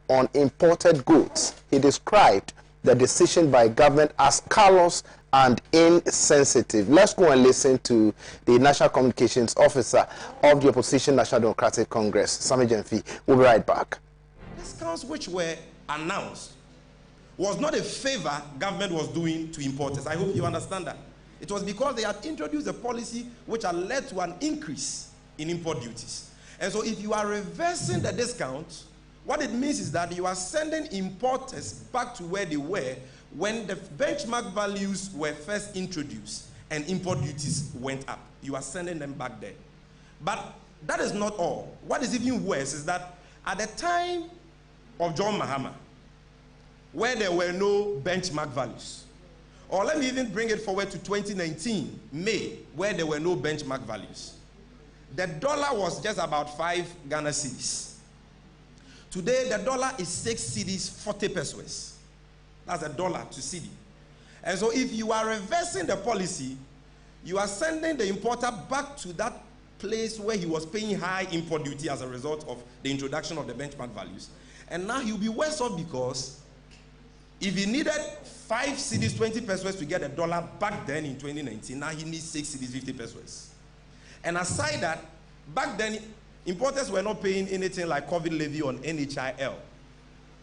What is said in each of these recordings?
on imported goods. He described the decision by government as callous and insensitive. Let's go and listen to the National Communications Officer of the Opposition National Democratic Congress, Sammy Gyamfi. We'll be right back. Discounts which were announced was not a favor government was doing to importers. I hope you understand that. It was because they had introduced a policy which had led to an increase in import duties. And so if you are reversing the discount, what it means is that you are sending importers back to where they were when the benchmark values were first introduced and import duties went up. You are sending them back there. But that is not all. What is even worse is that at the time of John Mahama, where there were no benchmark values, or let me even bring it forward to 2019, May, where there were no benchmark values, the dollar was just about 5 Ghana cedis. Today, the dollar is 6 cedis, 40 pesos. That's a dollar to cedi. And so if you are reversing the policy, you are sending the importer back to that place where he was paying high import duty as a result of the introduction of the benchmark values. And now he'll be worse off because if he needed 5 cedis, 20 pesos to get a dollar back then in 2019, now he needs 6 cedis, 50 pesos. And aside that, back then, importers were not paying anything like COVID levy on NHIL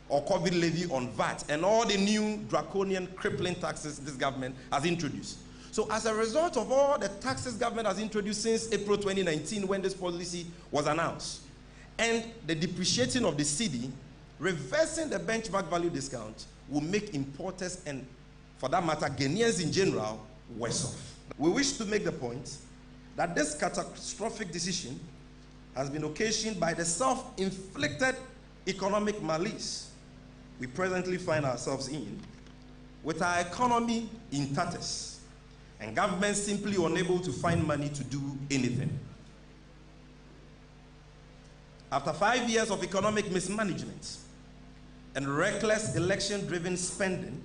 or COVID levy on VAT and all the new draconian crippling taxes this government has introduced. So as a result of all the taxes government has introduced since April 2019 when this policy was announced, and the depreciating of the cedi, reversing the benchmark value discount will make importers and, for that matter, Ghanaians in general, worse off. We wish to make the point that this catastrophic decision has been occasioned by the self-inflicted economic malaise we presently find ourselves in, with our economy in tatters, and government simply unable to find money to do anything. After 5 years of economic mismanagement and reckless election-driven spending,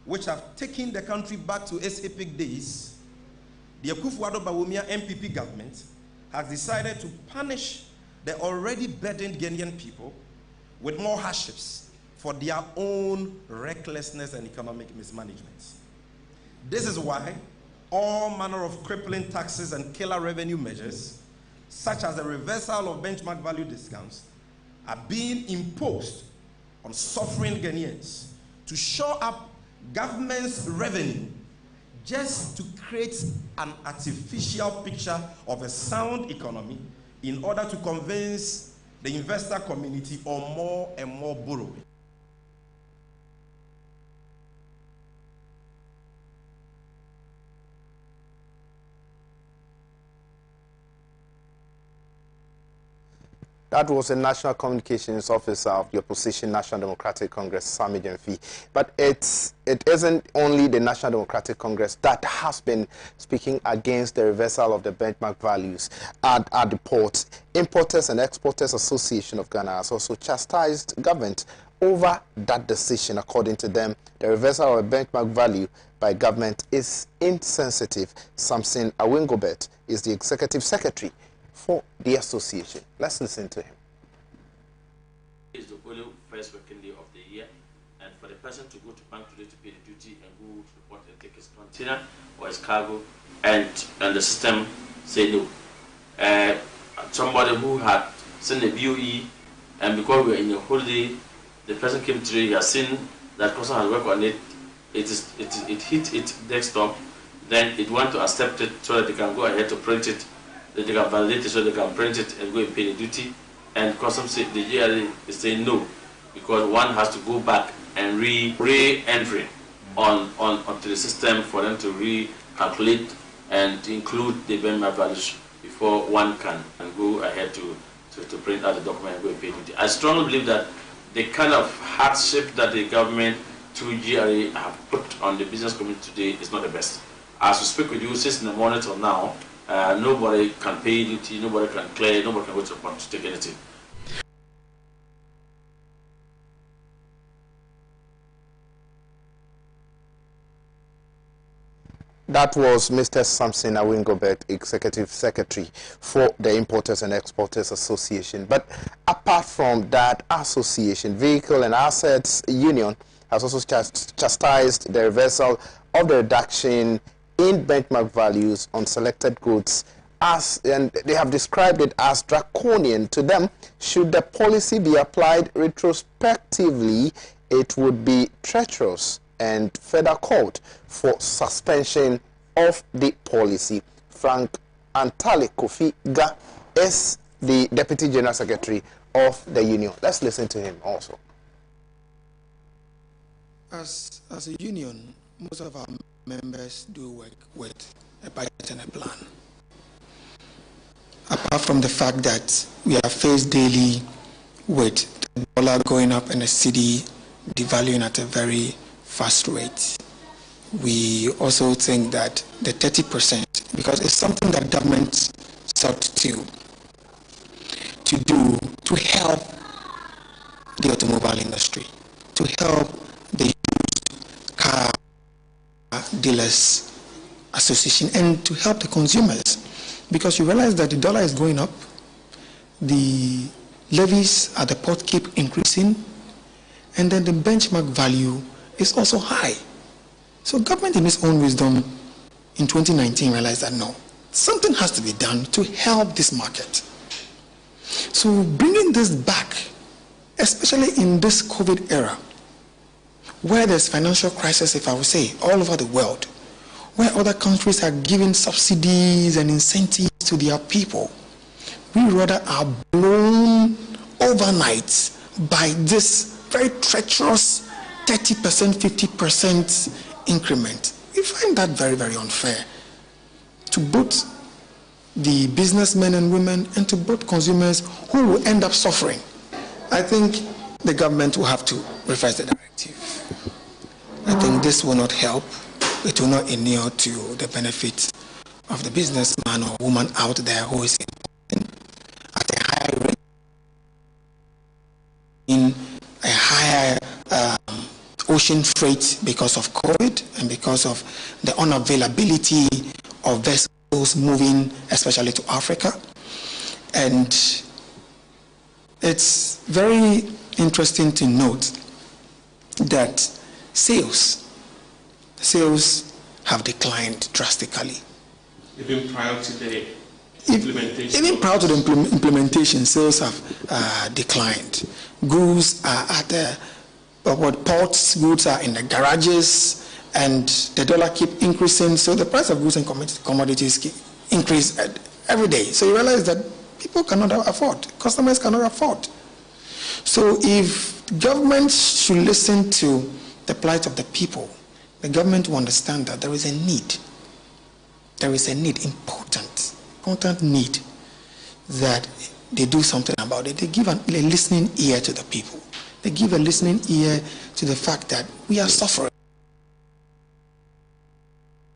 which have taken the country back to its epic days, the Akufo-Addo Bawumia MPP government has decided to punish the already burdened Ghanaian people with more hardships for their own recklessness and economic mismanagement. This is why all manner of crippling taxes and killer revenue measures, such as the reversal of benchmark value discounts, are being imposed on suffering Ghanaians to shore up government's revenue just to create an artificial picture of a sound economy in order to convince the investor community on more and more borrowing. That was the National Communications Officer of the Opposition National Democratic Congress, Sammy Gyamfi. But it isn't only the National Democratic Congress that has been speaking against the reversal of the benchmark values at the ports. Importers and Exporters Association of Ghana has also chastised government over that decision. According to them, the reversal of a benchmark value by government is insensitive. Samson Awingobet is the Executive Secretary for the association. Let's listen to him. It's the only first working day of the year, and for the person to go to bank today to pay the duty and go to the port and take his container or his cargo, and the system say no. Somebody who had sent a BOE, and because we were in a holiday, the person came today, he has seen that person has worked on it, it hit its desktop, then it went to accept it so that they can go ahead to print it. They can validate it so they can print it and go and pay the duty. And customs say the GRA is saying no, because one has to go back and re-entry onto the system for them to recalculate and include the benchmark values before one can go ahead to print out the document and go and pay duty. I strongly believe that the kind of hardship that the government through GRA have put on the business community today is not the best. As we speak with you, since in the morning till now, nobody can pay duty, nobody can clear, nobody can go to the port to take anything. That was Mr. Samson Awingobet, Executive Secretary for the Importers and Exporters Association. But apart from that association, Vehicle and Assets Union has also chastised the reversal of the reduction in benchmark values on selected goods, and they have described it as draconian. To them, should the policy be applied retrospectively, it would be treacherous and further called for suspension of the policy. Frank Antale Kofi Ga is the Deputy General Secretary of the union. Let's listen to him also. As a union, most of our members do work with a budget and a plan. Apart from the fact that we are faced daily with the dollar going up and the cedi devaluing at a very fast rate, we also think that the 30%, because it's something that government sought to do to help the automobile industry, to help the car dealers association, and to help the consumers, because you realize that the dollar is going up, the levies at the port keep increasing, and then the benchmark value is also high. So government in its own wisdom in 2019 realized that no, something has to be done to help this market. So bringing this back, especially in this COVID era, where there's financial crisis, if I would say, all over the world, where other countries are giving subsidies and incentives to their people, we rather are blown overnight by this very treacherous 30%, 50% increment. We find that very, very unfair to both the businessmen and women and to both consumers who will end up suffering. I think the government will have to revise the directive. I think this will not help. It will not inure to the benefit of the businessman or woman out there who is at a higher rate, in a higher ocean freight because of COVID and because of the unavailability of vessels moving, especially to Africa. And it's very interesting to note that sales have declined drastically. Even prior to the implementation? Even prior to the implementation, sales have declined. Goods are at the ports, goods are in the garages, and the dollar keep increasing, so the price of goods and commodities increase every day. So you realize that people cannot afford, customers cannot afford. So if government should listen to the plight of the people, the government will understand that there is a need. There is a need, important need, that they do something about it. They give a listening ear to the people. They give a listening ear to the fact that we are suffering.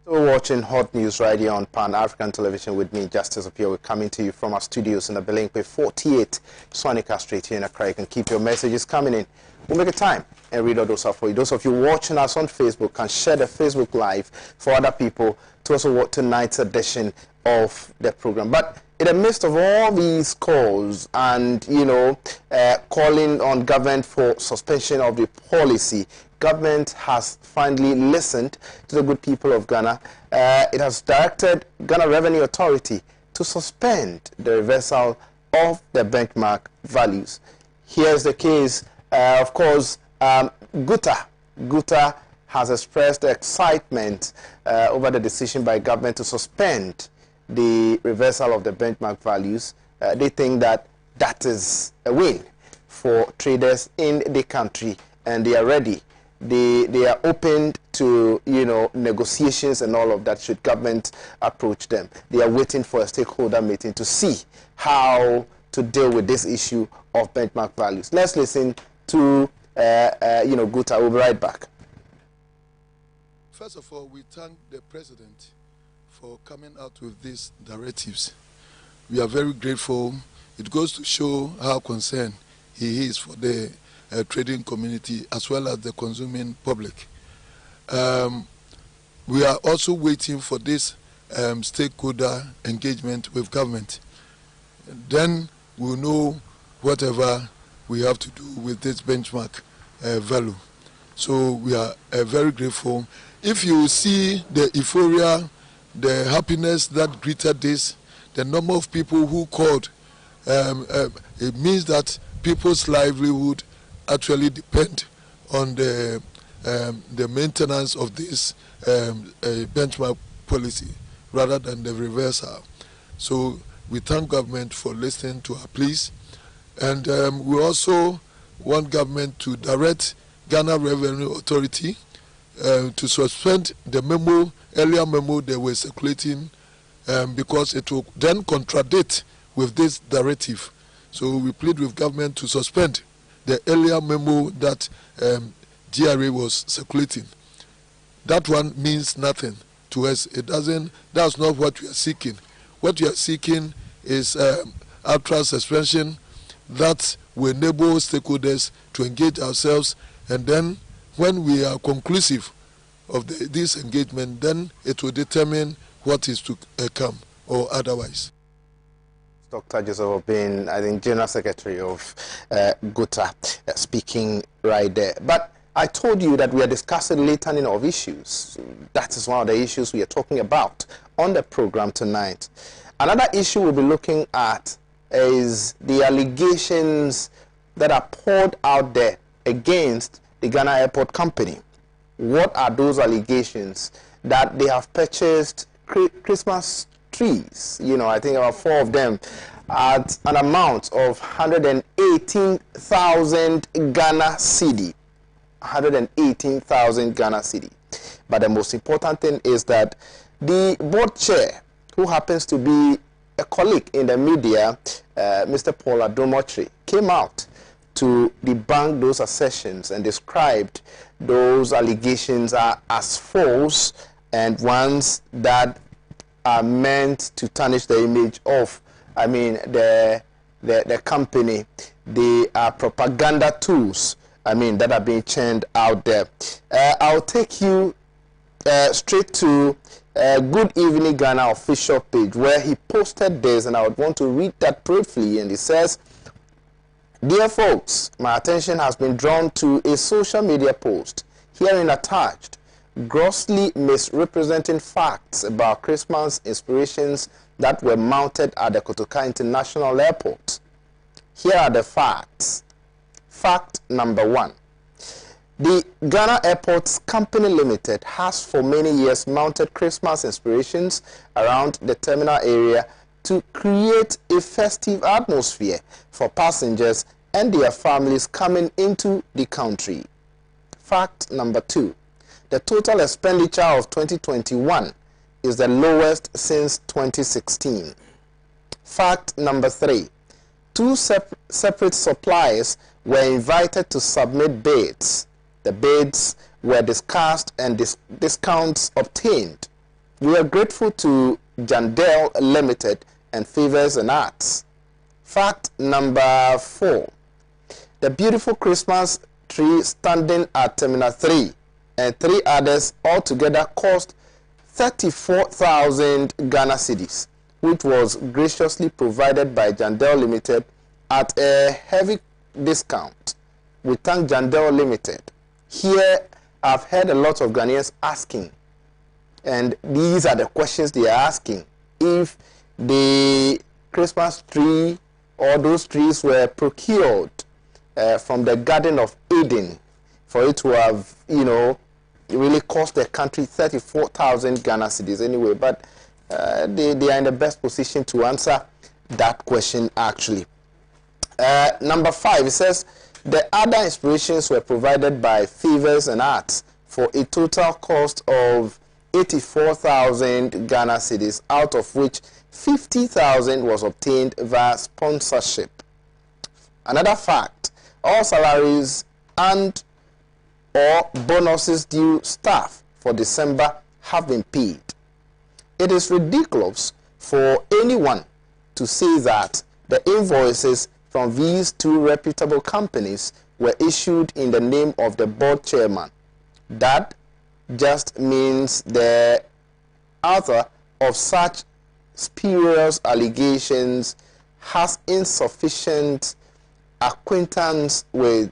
So watching Hot News right here on Pan-African Television with me, Justice Appiah. We're coming to you from our studios in the Belinkwe 48 Sonica Street here in Accra. You can keep your messages coming in. We'll make a time and read all those out for you. Those of you watching us on Facebook can share the Facebook Live for other people to also watch tonight's edition of the program. But in the midst of all these calls and, calling on government for suspension of the policy, government has finally listened to the good people of Ghana. It has directed Ghana Revenue Authority to suspend the reversal of the benchmark values. Here's the case. Of course, Guta has expressed excitement over the decision by government to suspend the reversal of the benchmark values. They think that is a win for traders in the country, and they are ready. They are open to negotiations and all of that should government approach them. They are waiting for a stakeholder meeting to see how to deal with this issue of benchmark values. Let's listen to Guta. We'll be right back. First of all, we thank the president for coming out with these directives. We are very grateful. It goes to show how concerned he is for the trading community as well as the consuming public. we are also waiting for this stakeholder engagement with government. Then we'll know whatever we have to do with this benchmark value. So we are very grateful. If you see the euphoria, the happiness that greeted this, the number of people who called, it means that people's livelihood actually depend on the maintenance of this benchmark policy rather than the reversal. So we thank government for listening to our pleas, and we also want government to direct Ghana Revenue Authority to suspend the earlier memo they were circulating, because it will then contradict with this directive. So we plead with government to suspend the earlier memo that GRA was circulating. That one means nothing to us. It doesn't. That's not what we are seeking. What we are seeking is outright suspension that will enable stakeholders to engage ourselves, and then when we are conclusive of this engagement, then it will determine what is to come or otherwise. Dr. Joseph Obin, I think General Secretary of GOTA, speaking right there. But I told you that we are discussing litany of issues. That is one of the issues we are talking about on the program tonight. Another issue we'll be looking at is the allegations that are poured out there against the Ghana Airport Company. What are those allegations? That they have purchased Christmas trees, you know, I think about 4 of them, at an amount of 118,000 Ghana cedi. 118,000 Ghana cedi. But the most important thing is that the board chair, who happens to be a colleague in the media, Mr. Paul Adomotri, came out to debunk those assertions and described those allegations as false and ones that are meant to tarnish the image of, I mean, the company. They are propaganda tools, I mean, that are being churned out there. I'll take you straight to Good Evening Ghana official page, where he posted this, and I would want to read that briefly. And he says, "Dear folks, my attention has been drawn to a social media post herein attached, grossly misrepresenting facts about Christmas inspirations that were mounted at the Kotoka International Airport. Here are the facts. Fact number 1. The Ghana Airports Company Limited has for many years mounted Christmas inspirations around the terminal area to create a festive atmosphere for passengers and their families coming into the country. Fact number 2. The total expenditure of 2021 is the lowest since 2016. Fact number 3. 2 separate suppliers were invited to submit bids. The bids were discussed and discounts obtained. We are grateful to Jandel Limited and Favors and Arts. Fact number 4. The beautiful Christmas tree standing at Terminal 3 and 3 others altogether cost 34,000 Ghana cedis, which was graciously provided by Jandel Limited at a heavy discount. We thank Jandel Limited. Here, I've heard a lot of Ghanaians asking, and these are the questions they are asking: if the Christmas tree or those trees were procured from the Garden of Eden, for it to have, you know, it really cost the country 34,000 Ghana cedis anyway. But they are in the best position to answer that question, actually. Number 5, it says, the other inspirations were provided by Favors and Arts for a total cost of 84,000 Ghana cedis, out of which 50,000 was obtained via sponsorship. Another fact, all salaries and or bonuses due staff for December have been paid. It is ridiculous for anyone to say that the invoices from these 2 reputable companies were issued in the name of the board chairman. That just means the author of such spurious allegations has insufficient acquaintance with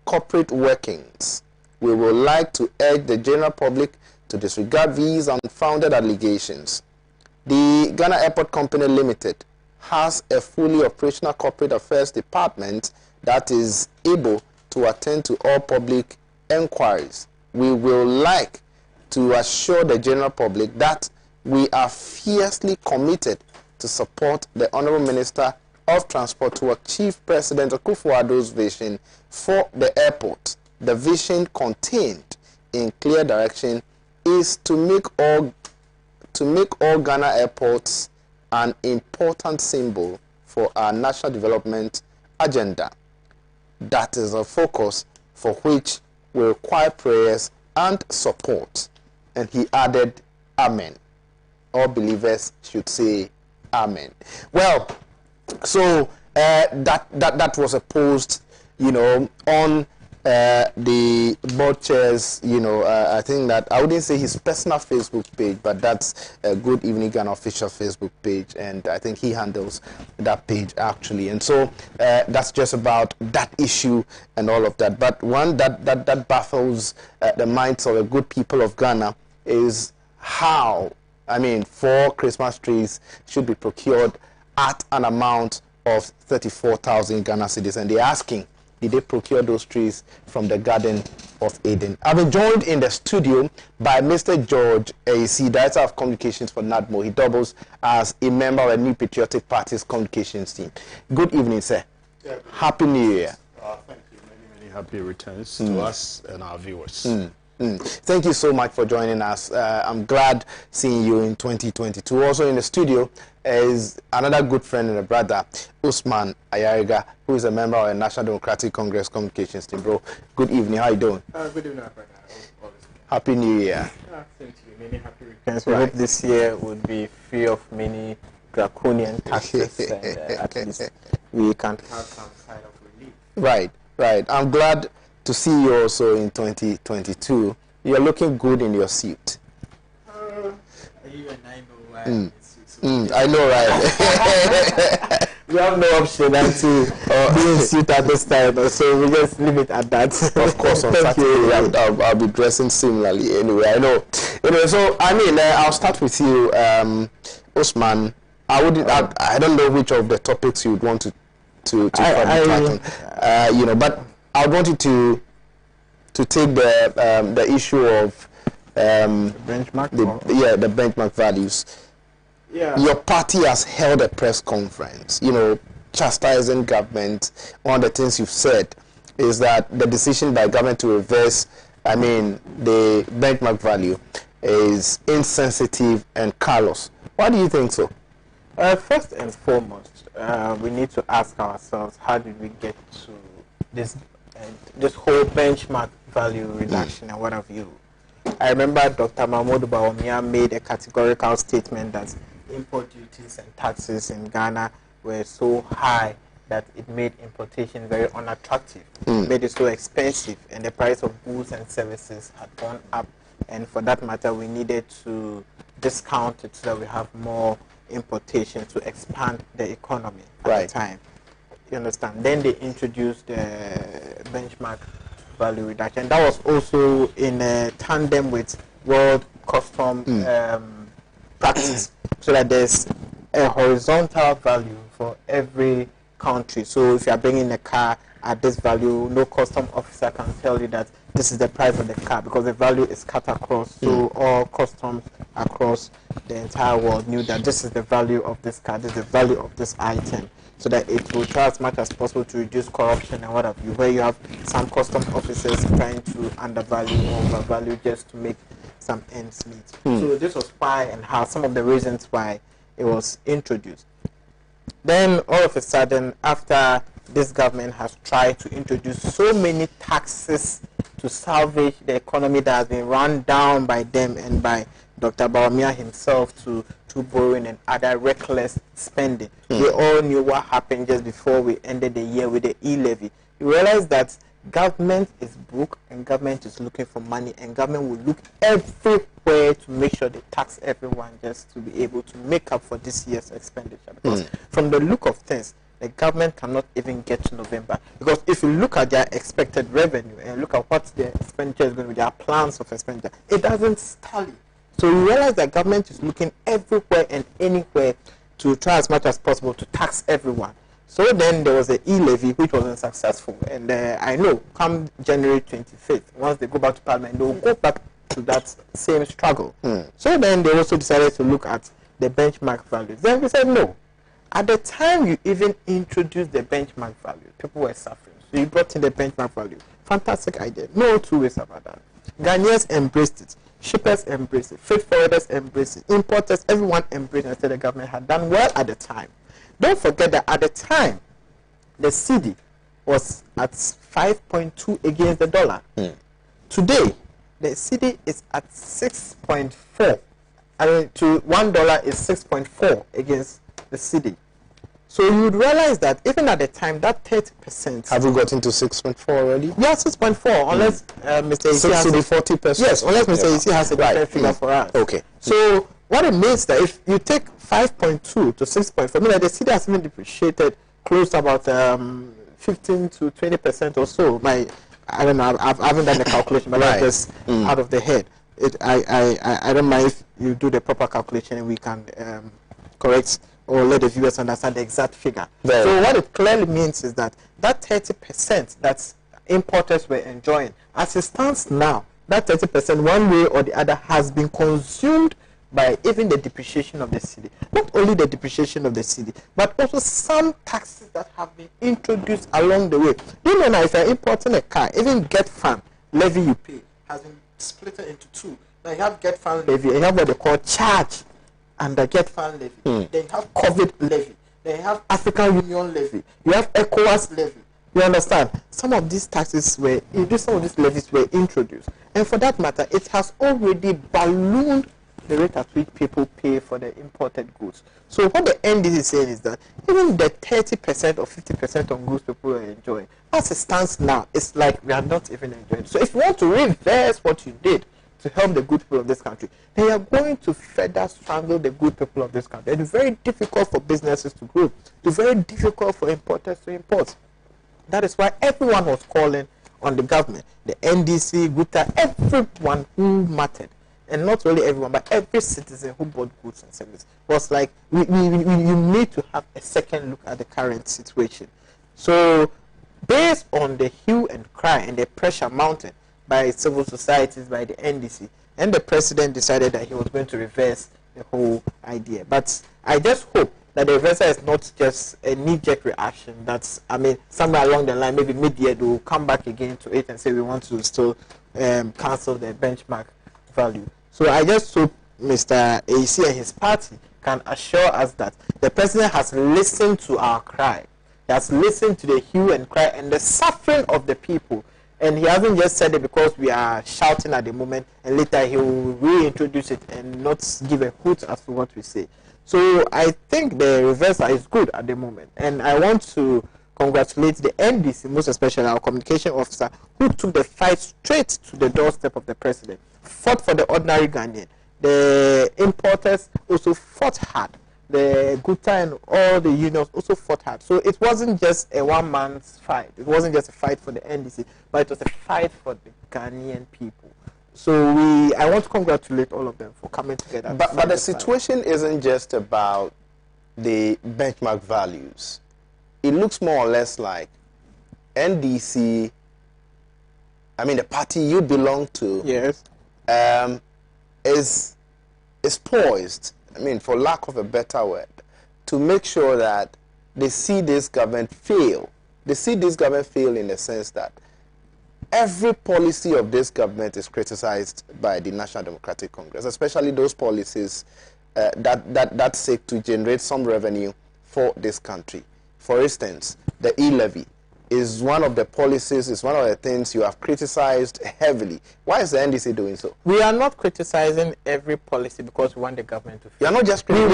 corporate workings. We would like to urge the general public to disregard these unfounded allegations. The Ghana Airport Company Limited has a fully operational corporate affairs department that is able to attend to all public enquiries. We will like to assure the general public that we are fiercely committed to support the Honorable Minister of Transport to achieve President Akufo-Addo's vision for the airport. The vision contained in clear direction is to make all Ghana airports an important symbol for our national development agenda. That is a focus for which we require prayers and support. And he added, Amen. All believers should say Amen. Well, so that was a post, on the board chairs, I think that I wouldn't say his personal Facebook page, but that's a Good Evening Ghana official Facebook page, and I think he handles that page actually. And so that's just about that issue and all of that. But one that baffles the minds of the good people of Ghana is how, 4 Christmas trees should be procured at an amount of 34,000 Ghana cedis, and they're asking, did they procure those trees from the Garden of Eden? I've been joined in the studio by Mr. George A.C., Director of Communications for NADMO. He doubles as a member of the New Patriotic Party's communications team. Good evening, sir. Yeah, Happy New Year. Thank you. Many happy returns to us and our viewers. Thank you so much for joining us. I'm glad seeing you in 2022. Also in the studio is another good friend and a brother, Usman Ayariga, who is a member of the National Democratic Congress communications team. Bro, good evening. How you doing? Good evening, brother. Happy New Year. Thank you. Many happy returns. We hope this year would be free of many draconian taxes, and at least we can have some kind of relief. Right. I'm glad to see you also in 2022. You're looking good in your suit. You and I know why. I know, right? We have no option than to be in suit at this time, so we just leave it at that. Of course, on Saturday I'll be dressing similarly anyway. I know. Anyway, so I'll start with you, Usman. I don't know which of the topics you would want to touch on. But I want you to take the issue of the benchmark. The benchmark values. Yeah. Your party has held a press conference, chastising government. One of the things you've said is that the decision by government to reverse, the benchmark value is insensitive and callous. Why do you think so? First and foremost, we need to ask ourselves, how did we get to this whole benchmark value reduction and what have you? I remember Dr. Mahmoud Bawumia made a categorical statement that import duties and taxes in Ghana were so high that it made importation very unattractive, made it so expensive, and the price of goods and services had gone up. And for that matter, we needed to discount it so that we have more importation to expand the economy at the time. You understand? Then they introduced the benchmark value reduction. That was also in tandem with world custom practice, so that there's a horizontal value for every country. So if you are bringing a car at this value, no custom officer can tell you that this is the price of the car, because the value is cut across. So all customs across the entire world knew that this is the value of this car, this is the value of this item, so that it will try as much as possible to reduce corruption and what have you, where you have some custom officers trying to undervalue or overvalue just to make some ends meet. So this was why and how, some of the reasons why it was introduced. Then all of a sudden, after this government has tried to introduce so many taxes to salvage the economy that has been run down by them and by Dr. Bawumia himself to borrowing and other reckless spending. We all knew what happened just before we ended the year with the e-levy. You realize that government is broke and government is looking for money, and government will look everywhere to make sure they tax everyone just to be able to make up for this year's expenditure. Because from the look of things, the government cannot even get to November. Because if you look at their expected revenue and look at what their expenditure is going to be, their plans of expenditure, it doesn't tally. So you realize that government is looking everywhere and anywhere to try as much as possible to tax everyone. So then there was an e-levy which was unsuccessful, and I know come January 25th, once they go back to Parliament, they will go back to that same struggle. So then they also decided to look at the benchmark values. Then we said no. At the time you even introduced the benchmark value, people were suffering. So you brought in the benchmark value. Fantastic idea. No two ways about that. Ghanaians embraced it. Shippers embraced it. Freight forwarders embraced it. Importers, everyone embraced it. I said the government had done well at the time. Don't forget that at the time, the cedi was at 5.2 against the dollar. Today, the cedi is at 6.4. I mean, to $1 is 6.4 against the cedi. So you would realize that even at the time, that 30%. Have we got into 6.4 already? Yeah, 6.4, unless Mr. Isi has 40%. Yes, unless Mr. Isi has a different figure for us. Okay. So what it means that if you take 5.2 to 6.4, I mean, the cedi has been depreciated close to about 15 to 20% or so. I don't know. I haven't done the calculation, but that's just out of the head. I don't mind if you do the proper calculation and we can correct or let the viewers understand the exact figure. So what it clearly means is that 30% that importers were enjoying, as it stands now, that 30% one way or the other has been consumed by even the depreciation of the cedi. Not only the depreciation of the cedi, but also some taxes that have been introduced along the way. Do you know now if you're importing a car, even get fan levy you pay has been split into two. Now you have get fan levy, and you have what they call charge and the get fan levy. Then you have COVID levy. Then you have African Union levy. You have ECOWAS levy. You understand? Some of these taxes were introduced, some of these levies were introduced. And for that matter, it has already ballooned the rate at which people pay for the imported goods. So what the NDC is saying is that even the 30% or 50% on goods people are enjoying, as it stands now, it's like we are not even enjoying. So if you want to reverse what you did to help the good people of this country, they are going to further strangle the good people of this country. It's very difficult for businesses to grow. It's very difficult for importers to import. That is why everyone was calling on the government, the NDC, Guta, everyone who mattered. And not only everyone, but every citizen who bought goods and services was like, you need to have a second look at the current situation. So, based on the hue and cry and the pressure mounted by civil societies, by the NDC, and the president decided that he was going to reverse the whole idea. But I just hope that the reversal is not just a knee-jerk reaction. That's, I mean, somewhere along the line, maybe mid-year, they will come back again to it and say we want to still cancel the benchmark value. So I just hope Mr. AC and his party can assure us that the president has listened to our cry. He has listened to the hue and cry and the suffering of the people. And he hasn't just said it because we are shouting at the moment, and later he will reintroduce it and not give a hoot as to what we say. So I think the reversal is good at the moment. And I want to congratulate the NDC, most especially our communication officer, who took the fight straight to the doorstep of the president, fought for the ordinary Ghanaian. The importers also fought hard. The Guta and all the unions also fought hard. So it wasn't just a one-man's fight. It wasn't just a fight for the NDC, but it was a fight for the Ghanaian people. So I want to congratulate all of them for coming together. But the situation isn't just about the benchmark values. It looks more or less like NDC, I mean the party you belong to, yes, is poised, I mean for lack of a better word, to make sure that they see this government fail. They see this government fail in the sense that every policy of this government is criticized by the National Democratic Congress, especially those policies that seek to generate some revenue for this country. For instance, the e-levy is one of the policies, is one of the things you have criticized heavily. Why is the NDC doing so? We are not criticizing every policy because we want the government to fail. You are not just criticizing.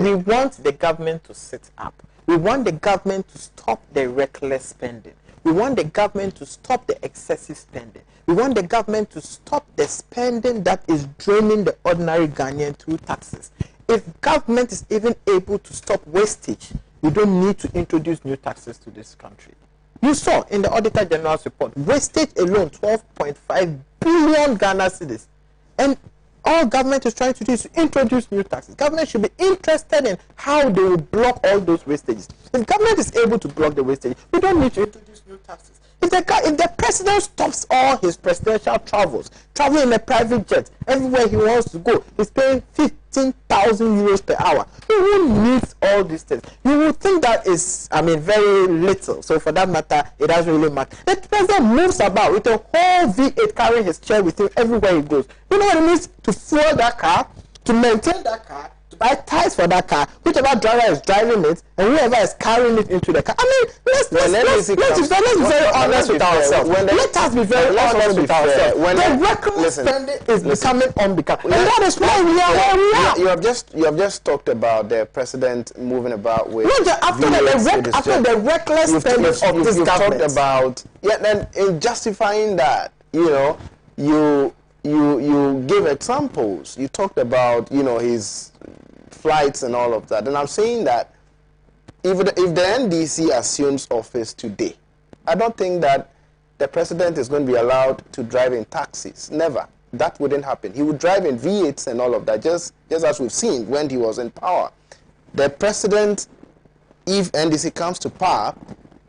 We want the government to sit up. We want the government to stop the reckless spending. We want the government to stop the excessive spending. We want the government to stop the spending that is draining the ordinary Ghanaian through taxes. If government is even able to stop wastage, we don't need to introduce new taxes to this country. You saw in the Auditor General's report, wastage alone, 12.5 billion Ghana cedis. And all government is trying to do is to introduce new taxes. Government should be interested in how they will block all those wastages. If government is able to block the wastage, we don't need to introduce new taxes. If the president stops all his presidential travels, traveling in a private jet, everywhere he wants to go, he's paying 15,000 euros per hour. Who needs all these things? You would think that is, very little. So for that matter, it doesn't really matter. The president moves about with a whole V8 carrying his chair with him everywhere he goes. You know what it means to fuel that car, to maintain that car, to buy tires for that car, whichever driver is driving it, and whoever is carrying it into the car. Let's be very honest with ourselves. Let us be very honest with ourselves. The reckless spending is becoming unbecoming. And that is why we are where we are. You have just talked about the president moving about with... After the reckless spending of this government. Talked about... Yeah, then in justifying that, you give examples. You talked about, his flights and all of that. And I'm saying that if the NDC assumes office today, I don't think that the president is going to be allowed to drive in taxis. Never. That wouldn't happen. He would drive in V8s and all of that, just as we've seen when he was in power. The president, if NDC comes to power,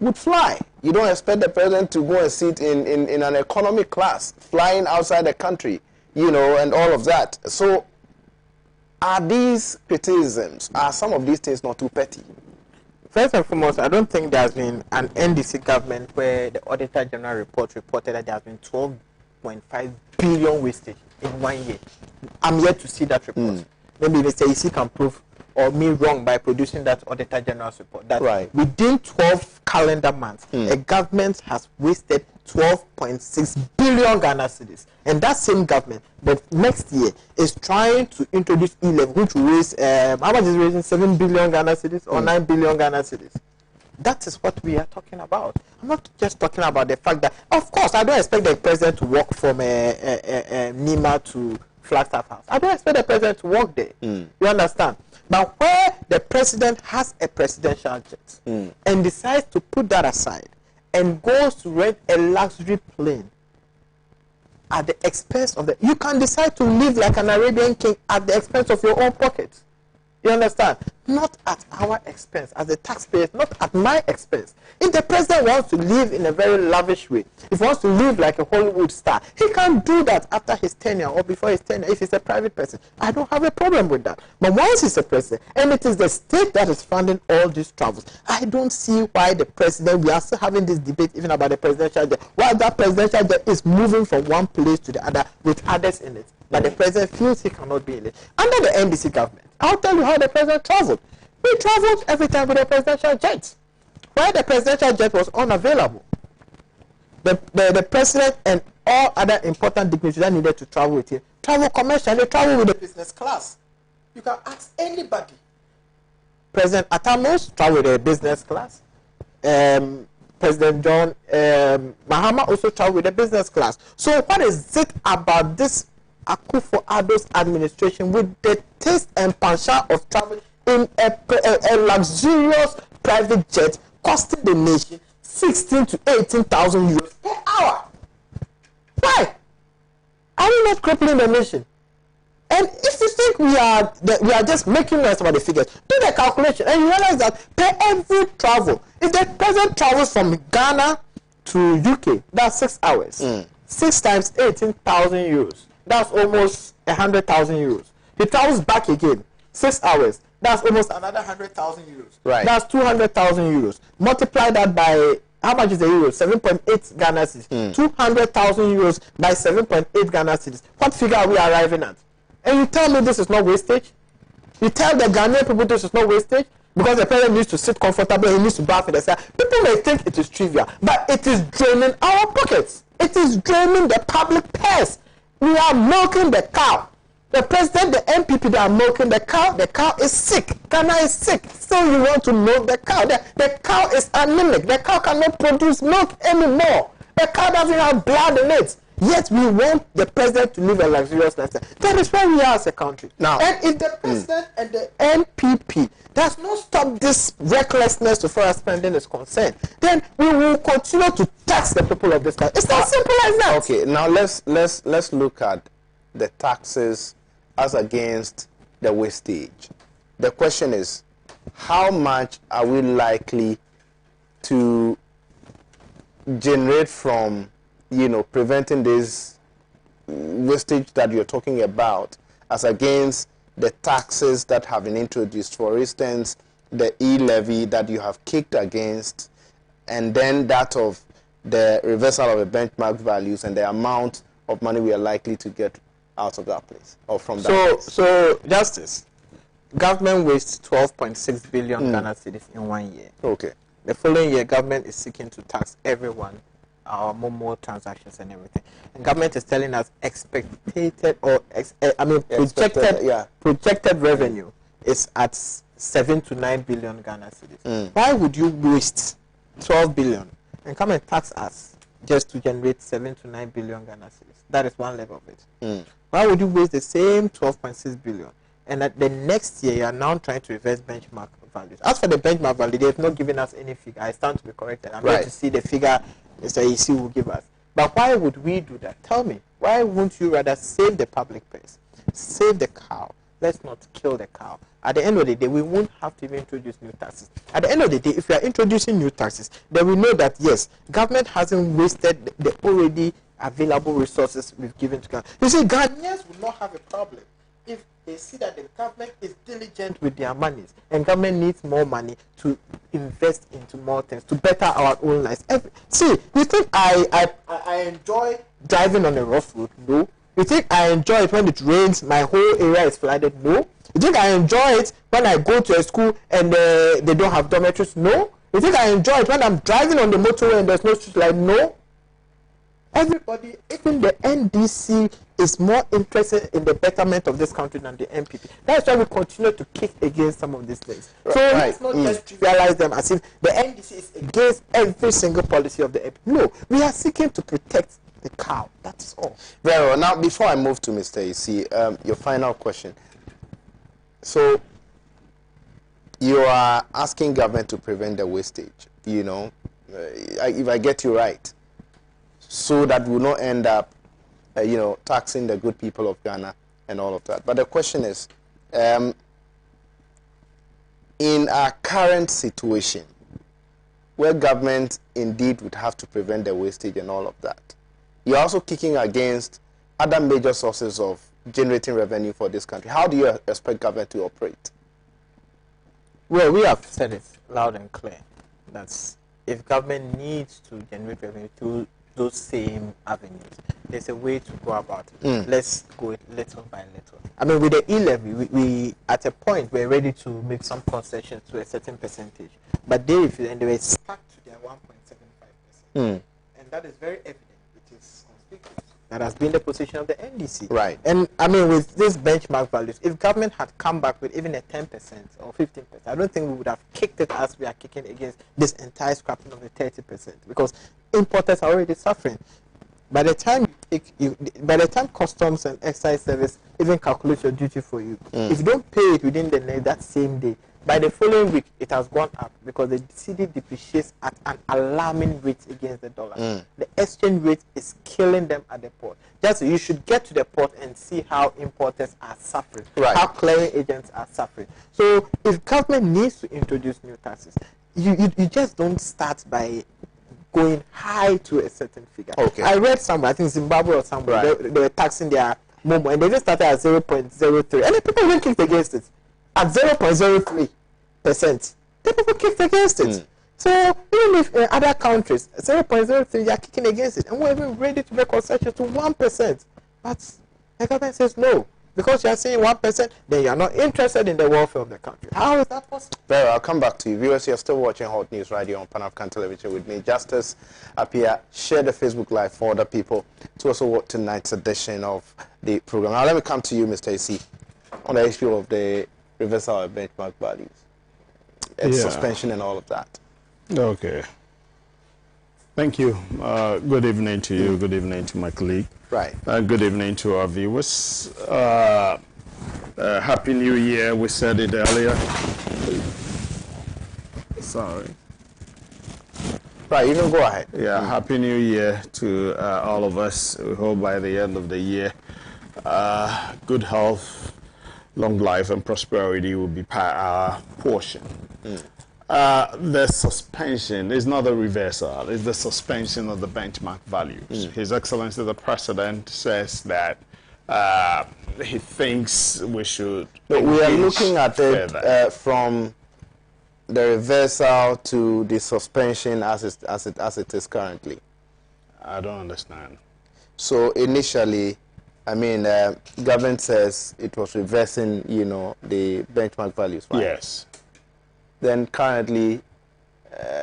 would fly. You don't expect the president to go and sit in an economic class, flying outside the country, and all of that. So are these criticisms, are some of these things not too petty? First and foremost, I don't think there has been an NDC government where the Auditor General report reported that there has been 12.5 billion wastage in 1 year. I'm yet to see that report. Maybe Mr. Isi can prove or me wrong by producing that Auditor General's report. That within 12 calendar months, a government has wasted 12.6 billion Ghana cedis. And that same government, the next year, is trying to introduce E-level, which will raise, how much is raising 7 billion Ghana cedis or 9 billion Ghana cedis? That is what we are talking about. I'm not just talking about the fact that, of course, I don't expect the president to walk from Nima to Flagstaff House. I don't expect the president to walk there. You understand? But where the president has a presidential jet and decides to put that aside and goes to rent a luxury plane at the expense of you can decide to live like an Arabian king at the expense of your own pocket. You understand? Not at our expense, as the taxpayers, not at my expense. If the president wants to live in a very lavish way, if he wants to live like a Hollywood star, he can do that after his tenure or before his tenure if he's a private person. I don't have a problem with that. But once he's a president, and it is the state that is funding all these travels, I don't see why the president, we are still having this debate even about the presidential jet, why that presidential jet is moving from one place to the other with others in it. But the president feels he cannot be in it. Under the NDC government, I'll tell you how the president traveled. He traveled every time with a presidential jet. Why the presidential jet was unavailable, the president and all other important dignitaries that needed to travel with him travel commercially, travel with the business class. You can ask anybody. President Atamos traveled with a business class. President John Mahama also traveled with a business class. So what is it about this Akufo-Addo's administration with the taste and penchant of traveling in a luxurious private jet costing the nation 16 to 18,000 euros per hour? Why? Are we not crippling the nation? And if you think we are just making noise about the figures, do the calculation and you realize that per every travel, if the president travels from Ghana to UK, that's 6 hours. 6 times 18,000 euros. That's almost 100,000 euros. He travels back again, 6 hours. That's almost another 100,000 euros. Right. That's 200,000 euros. Multiply that by, how much is the euro? 7.8 Ghana cedis. 200,000 euros by 7.8 Ghana cedis. What figure are we arriving at? And you tell me this is not wastage? You tell the Ghanaian people this is not wastage? Because the president needs to sit comfortably, he needs to bath in the sun. People may think it is trivial, but it is draining our pockets. It is draining the public purse. We are milking the cow. The president, the MPP, they are milking the cow. The cow is sick. Ghana is sick. Still, you want to milk the cow. The cow is anemic. The cow cannot produce milk anymore. The cow doesn't have blood in it. Yet we want the president to live a luxurious lifestyle. That is where we are as a country. Now, and if the president and the MPP does not stop this recklessness to foreign spending is concerned, then we will continue to tax the people of this country. It's not simple as that. Okay, now let's look at the taxes as against the wastage. The question is, how much are we likely to generate from, you know, preventing this wastage that you're talking about, as against the taxes that have been introduced? For instance, the e-levy that you have kicked against, and then that of the reversal of the benchmark values and the amount of money we are likely to get out of that place or from that place. So Justice, government wastes 12.6 billion Ghana cedis in 1 year. Okay. The following year, government is seeking to tax everyone, our more transactions and everything. And government is telling us projected revenue is at 7 to 9 billion Ghana cedis. Why would you waste 12 billion and come and tax us just to generate 7 to 9 billion Ghana cedis? That is one level of it. Why would you waste the same 12.6 billion and at the next year you are now trying to reverse benchmark values? As for the benchmark value, they have not given us any figure. I stand to be corrected. I'm going to see the figure Mr. EC will give us. But why would we do that? Tell me. Why won't you rather save the public purse? Save the cow. Let's not kill the cow. At the end of the day, we won't have to even introduce new taxes. At the end of the day, if we are introducing new taxes, then we know that, yes, government hasn't wasted the already available resources we've given to government. You see, Ghanaians will not have a problem if they see that the government is diligent with their monies and government needs more money to invest into more things, to better our own lives. See, you think I enjoy driving on a rough road? No. You think I enjoy it when it rains, my whole area is flooded? No. You think I enjoy it when I go to a school and they don't have dormitories? No. You think I enjoy it when I'm driving on the motorway and there's no street light? No. Everybody, even the NDC, is more interested in the betterment of this country than the MPP. That's why we continue to kick against some of these things. So let's not just trivialize them as if the NDC is against every single policy of the MPP. No, we are seeking to protect the cow. That's all. Very well. Now, before I move to Mr. EC, your final question. So, you are asking government to prevent the wastage, you know, if I get you right, so that we will not end up, you know, taxing the good people of Ghana and all of that. But the question is, in our current situation, where government indeed would have to prevent the wastage and all of that, you're also kicking against other major sources of generating revenue for this country. How do you expect government to operate? Well, we have said it loud and clear that if government needs to generate revenue through those same avenues, there's a way to go about it. Let's go it little by little. I mean, with the e-levy, we at a point we're ready to make some concessions to a certain percentage, but they were stuck to their 1.75%, and that is very evident. It is conspicuous. That has been the position of the NDC. Right. And I mean, with these benchmark values, if government had come back with even a 10% or 15%, I don't think we would have kicked it as we are kicking against this entire scrapping of the 30%, because importers are already suffering. By the time by the time customs and excise service even calculate your duty for you, if you don't pay it within that same day, by the following week it has gone up because the cedi depreciates at an alarming rate against the dollar. The exchange rate is killing them at the port. Just you should get to the port and see how importers are suffering, how clearing agents are suffering. So if government needs to introduce new taxes, you just don't start by going high to a certain figure. Okay. I read somewhere, I think Zimbabwe or somewhere, they were taxing their momo, and they just started at 0.03, and the people even kicked against it at 0.03%. The people kicked against it. So even if in other countries 0.03, they are kicking against it, and we're even ready to make concessions to 1%, but the government says no. because you are saying 1%, then you are not interested in the welfare of the country. How is that possible? Very well, I'll come back to you. Viewers, you're still watching Hot News Radio on Pan-African Television with me, Justice Appiah. Share the Facebook Live for other people to also watch tonight's edition of the program. Now, let me come to you, Mr. Isi, on the issue of the reversal of benchmark values, and suspension and all of that. Okay. Thank you. Good evening to you. Good evening to my colleague. Right. Good evening to our viewers. Happy New Year. We said it earlier. Sorry. Right, you can go ahead. Yeah, Happy New Year to all of us. We hope by the end of the year, good health, long life, and prosperity will be our portion. The suspension is not a reversal, it's the suspension of the benchmark values. His Excellency the President says that he thinks we should. But we are looking at it from the reversal to the suspension as it is currently. I don't understand. So initially, I mean, government says it was reversing, you know, the benchmark values. Right? Yes. Then currently,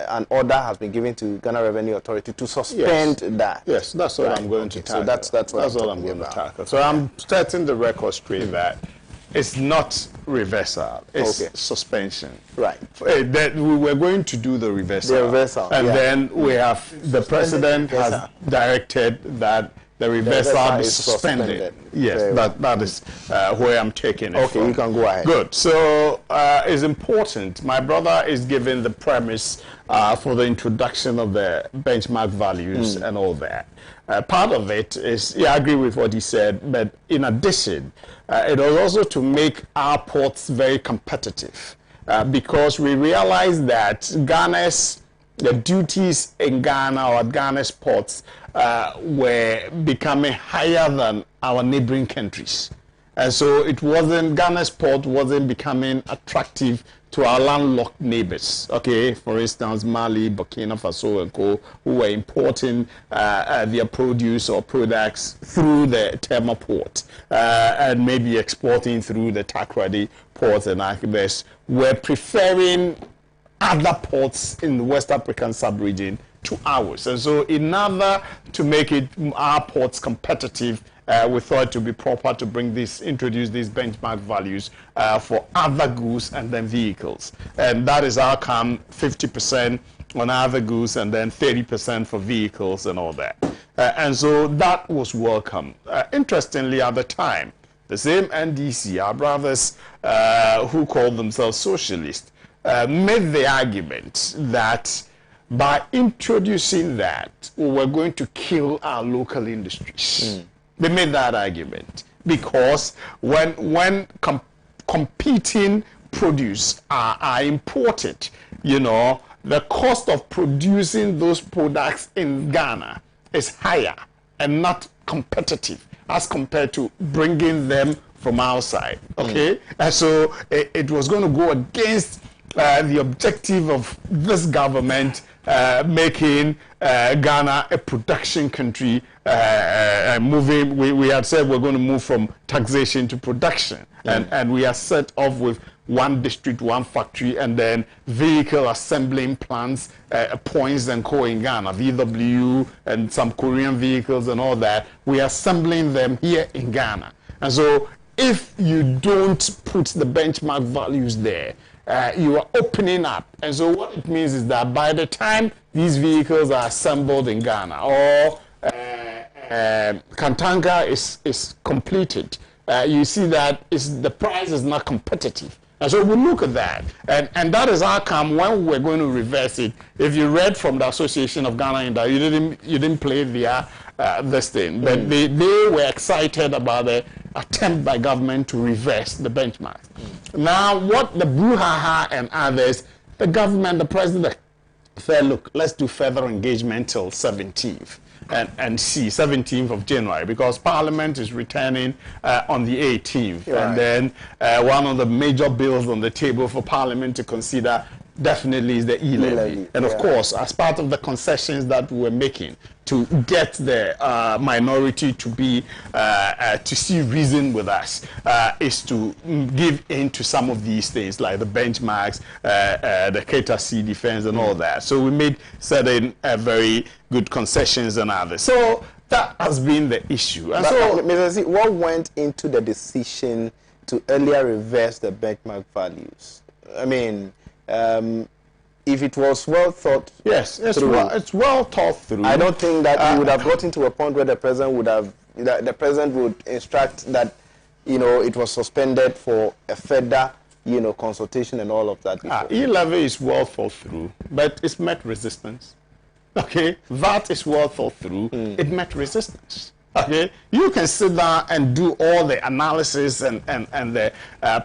an order has been given to Ghana Revenue Authority to suspend that. Yes, that's what I'm going to tackle. So that's what I'm going to tackle. So I'm setting the record straight that it's not reversal, it's suspension. Right. That we were going to do the reversal. The reversal. And then we have, the President has directed that the reversal be suspended. Yes, that is where I'm taking it from. You can go ahead. Good. So it's important. My brother is giving the premise for the introduction of the benchmark values and all that. Part of it is, I agree with what he said, but in addition, it was also to make our ports very competitive because we realize that the duties in Ghana or Ghana's ports were becoming higher than our neighboring countries. And so Ghana's port wasn't becoming attractive to our landlocked neighbors. Okay, for instance, Mali, Burkina Faso and Co., who were importing their produce or products through the Tema port and maybe exporting through the Takoradi port and Akibes, were preferring other ports in the West African sub-region to ours. And so in order to make our ports competitive, we thought it would be proper to introduce these benchmark values for other goods and then vehicles. And that is our 50% on other goods and then 30% for vehicles and all that. And so that was welcome. Interestingly, at the time, the same NDC, our brothers who called themselves socialists, made the argument that by introducing that, we were going to kill our local industries. They made that argument because when competing produce are imported, you know, the cost of producing those products in Ghana is higher and not competitive as compared to bringing them from outside. Okay, and so it was going to go against the objective of this government making Ghana a production country, moving. We had said we're going to move from taxation to production, and we are set off with one district, one factory, and then vehicle assembling plants, points and co in Ghana, VW and some Korean vehicles and all that. We are assembling them here in Ghana, and so if you don't put the benchmark values there, you are opening up. And so what it means is that by the time these vehicles are assembled in Ghana or Kantanka is completed, you see that the price is not competitive. And so we look at that. And that is our outcome when we're going to reverse it. If you read from the Association of Ghana India, you didn't play this thing. But they were excited about the attempt by government to reverse the benchmark. Now, what the brouhaha and others, the government, the president said, look, let's do further engagement till 17th. And see 17th of January, because Parliament is returning on the 18th. Right. And then one of the major bills on the table for Parliament to consider definitely is the e-levy. And of course, as part of the concessions that we're making to get the minority to be to see reason with us is to give in to some of these things like the benchmarks, the K-C defense and all that. So we made certain very good concessions and others. So that has been the issue. And so, Mr. Z, what went into the decision to earlier reverse the benchmark values? I mean, if it was well thought it's well thought through. I don't think that we would have gotten to a point where the president would instruct that, you know, it was suspended for a further, you know, consultation and all of that. E-levy is well thought through, but it's met resistance. Okay, that is well thought through. It met resistance. Okay, you can sit down and do all the analysis and the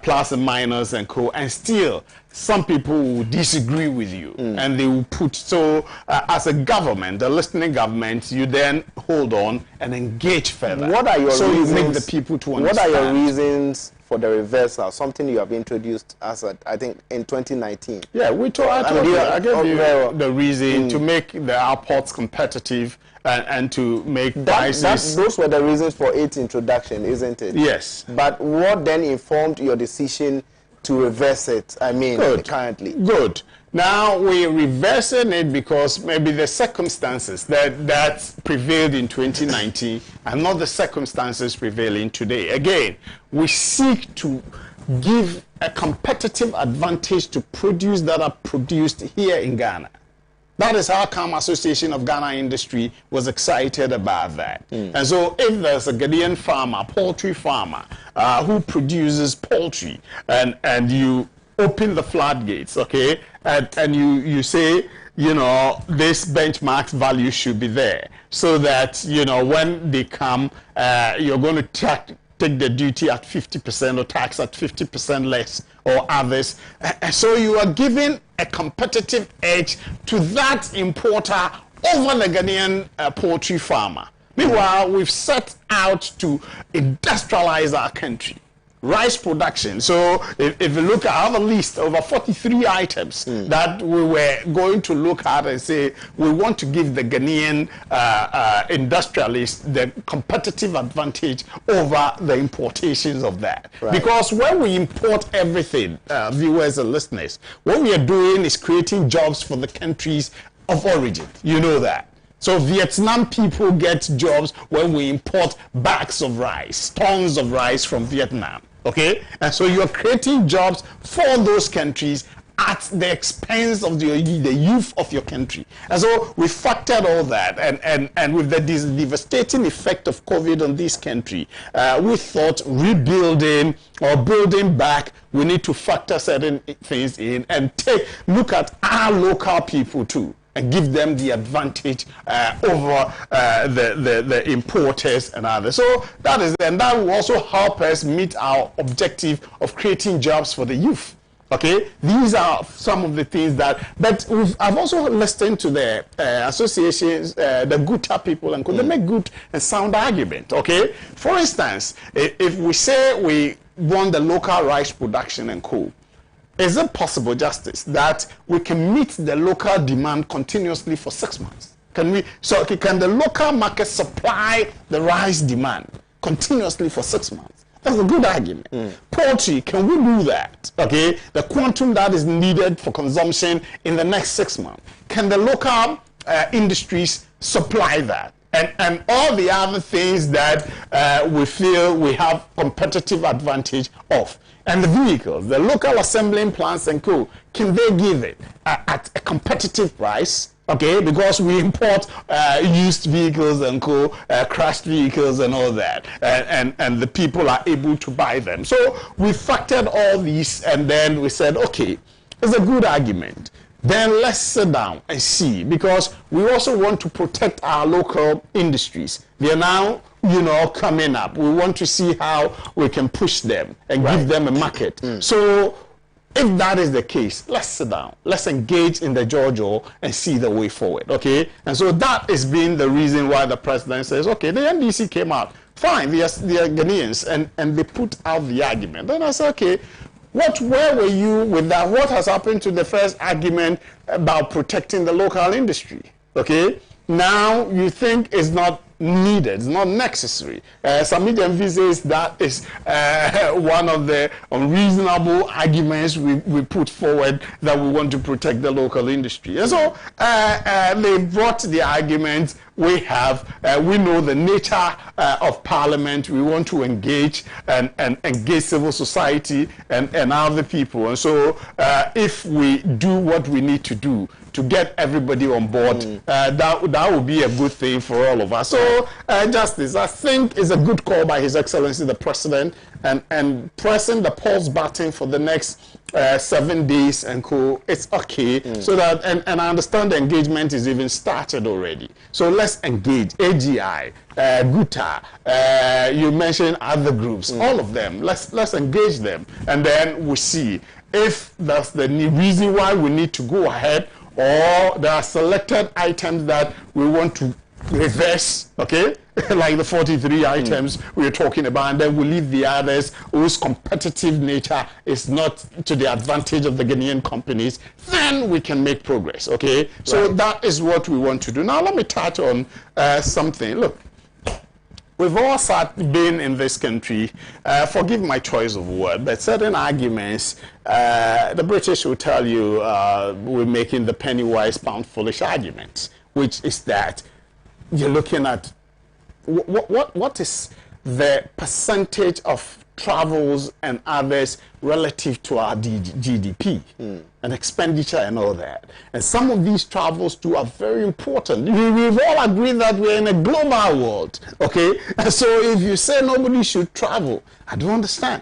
plus and minus and co, and still some people will disagree with you, and they will put, so as a government, a listening government, you then hold on and engage further. What are your reasons? You make the people to understand. What are your reasons for the reversal? Something you have introduced as I think in 2019. Yeah, I gave you the reason to make the airports competitive and to make prices. Those were the reasons for its introduction, isn't it? Yes. But what then informed your decision to reverse it? I mean, currently. Good. Now we're reversing it because maybe the circumstances that prevailed in 2019 are not the circumstances prevailing today. Again, we seek to give a competitive advantage to produce that are produced here in Ghana. That is how come Association of Ghana Industry was excited about that. And so if there's a Ghanaian farmer, poultry farmer, who produces poultry, and you open the floodgates, okay, and you say, you know, this benchmark value should be there, so that, you know, when they come, you're going to take the duty at 50% or tax at 50% less or others. So you are giving a competitive edge to that importer over the Ghanaian poultry farmer. Meanwhile, we've set out to industrialize our country. Rice production. So if you look at our list, over 43 items that we were going to look at and say, we want to give the Ghanaian industrialists the competitive advantage over the importations of that. Right. Because when we import everything, viewers and listeners, what we are doing is creating jobs for the countries of origin. You know that. So Vietnam people get jobs when we import bags of rice, tons of rice from Vietnam. Okay, and so you're creating jobs for those countries at the expense of the youth of your country. And so we factored all that, and with the devastating effect of COVID on this country, we thought rebuilding or building back, we need to factor certain things in and look at our local people too, and give them the advantage over the importers and others. So that will also help us meet our objective of creating jobs for the youth. Okay, these are some of the things that. But I've also listened to the associations, the Guta people, and they make good and sound argument. Okay, for instance, if we say we want the local rice production and coal, is it possible, Justice, that we can meet the local demand continuously for 6 months? Can the local market supply the rice demand continuously for 6 months? That's a good argument. Poultry, can we do that? Okay, the quantum that is needed for consumption in the next 6 months. Can the local industries supply that? And all the other things that we feel we have competitive advantage of. And the vehicles, the local assembling plants and co, can they give it at a competitive price? Okay, because we import used vehicles and co, crashed vehicles and all that, and the people are able to buy them. So we factored all these, and then we said, okay, it's a good argument. Then let's sit down and see, because we also want to protect our local industries. They are now, you know, coming up. We want to see how we can push them and give them a market. So if that is the case, let's sit down. Let's engage in the Giorgio and see the way forward, okay? And so that has been the reason why the president says, okay, the NDC came out. Fine, they are Ghanaians, and they put out the argument. Then I said, okay, Where were you with that? What has happened to the first argument about protecting the local industry? Okay, now you think it's not needed, it's not necessary. Samid MV says that is one of the unreasonable arguments we put forward, that we want to protect the local industry. And so they brought the argument. We know the nature of Parliament. We want to engage and engage civil society and other people. And so if we do what we need to do to get everybody on board, that would be a good thing for all of us. So, Justice, I think is a good call by His Excellency the President, and pressing the pause button for the next 7 days and co. It's okay. So that, and I understand the engagement is even started already. So let's engage AGI, GUTA, you mentioned other groups, all of them. Let's engage them, and then we see if that's the reason why we need to go ahead, or there are selected items that we want to reverse, okay, like the 43 items we are talking about, and then we leave the others whose competitive nature is not to the advantage of the Ghanaian companies, then we can make progress, okay? So that is what we want to do. Now let me touch on something. Look, we've all been in this country, forgive my choice of word, but certain arguments, the British will tell you we're making the penny wise, pound foolish argument, which is that you're looking at what is the percentage of travels and others relative to our GDP and expenditure and all that. And some of these travels too are very important. We've all agreed that we're in a global world, okay? And so if you say nobody should travel, I don't understand.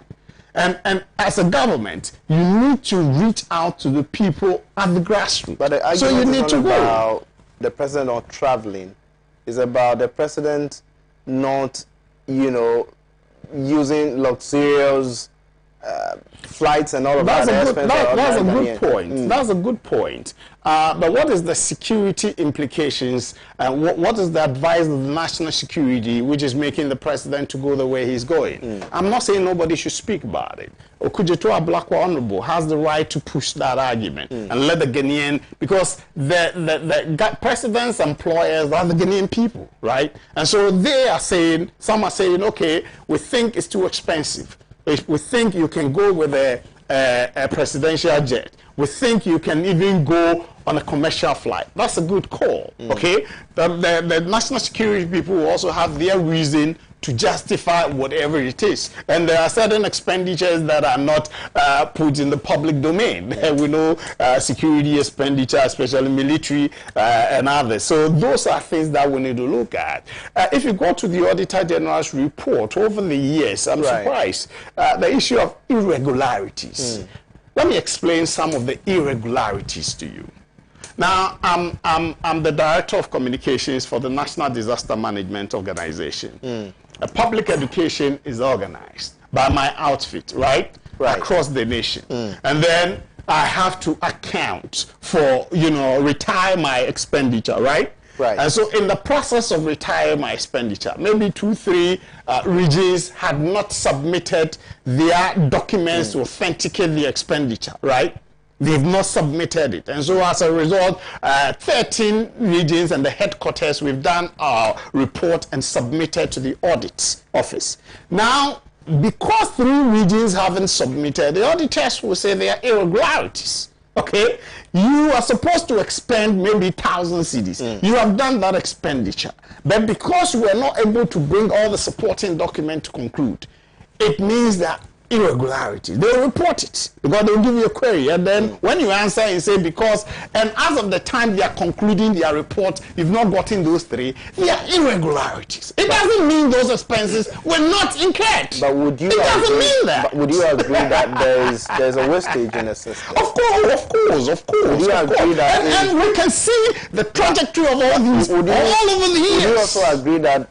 And as a government, you need to reach out to the people at the grassroots. But the so you need to go. About the president not traveling. It's about the president not, using luxurious flights and all of that. That's a good point. That's a good point. But what is the security implications? What is the advice of the national security which is making the president to go the way he's going? I'm not saying nobody should speak about it. Okujeto Ablakwa Honorable has the right to push that argument and let the Ghanaian, because the president's employers are the Ghanaian people, right? And so they are saying, some are saying, okay, we think it's too expensive. We think you can go with a presidential jet. We think you can even go on a commercial flight. That's a good call, okay? The national security people will also have their reason to justify whatever it is. And there are certain expenditures that are not put in the public domain. We know security expenditure, especially military and others. So those are things that we need to look at. If you go to the Auditor General's report over the years, I'm surprised, the issue of irregularities. Let me explain some of the irregularities to you. Now, I'm the Director of Communications for the National Disaster Management Organization. Public education is organized by my outfit, right? Across the nation. And then I have to account for, retire my expenditure, right? And so in the process of retiring my expenditure, maybe 2-3 regions had not submitted their documents to authenticate the expenditure, right? They've not submitted it. And so as a result, 13 regions and the headquarters, we've done our report and submitted to the audit office. Now, because 3 regions haven't submitted, the auditors will say there are irregularities. Okay, you are supposed to expend maybe 1,000 cedis. You have done that expenditure, but because we are not able to bring all the supporting document to conclude, it means that irregularity. They'll report it because they'll give you a query, and then when you answer, you say because, and as of the time they are concluding their report, you've not gotten those 3. They are irregularities. It doesn't mean those expenses were not incurred. But would you? It doesn't mean that. But would you agree that there's a wastage in the system? Of course. Would you agree that? And we can see the trajectory of all these all over the years. Would you also agree that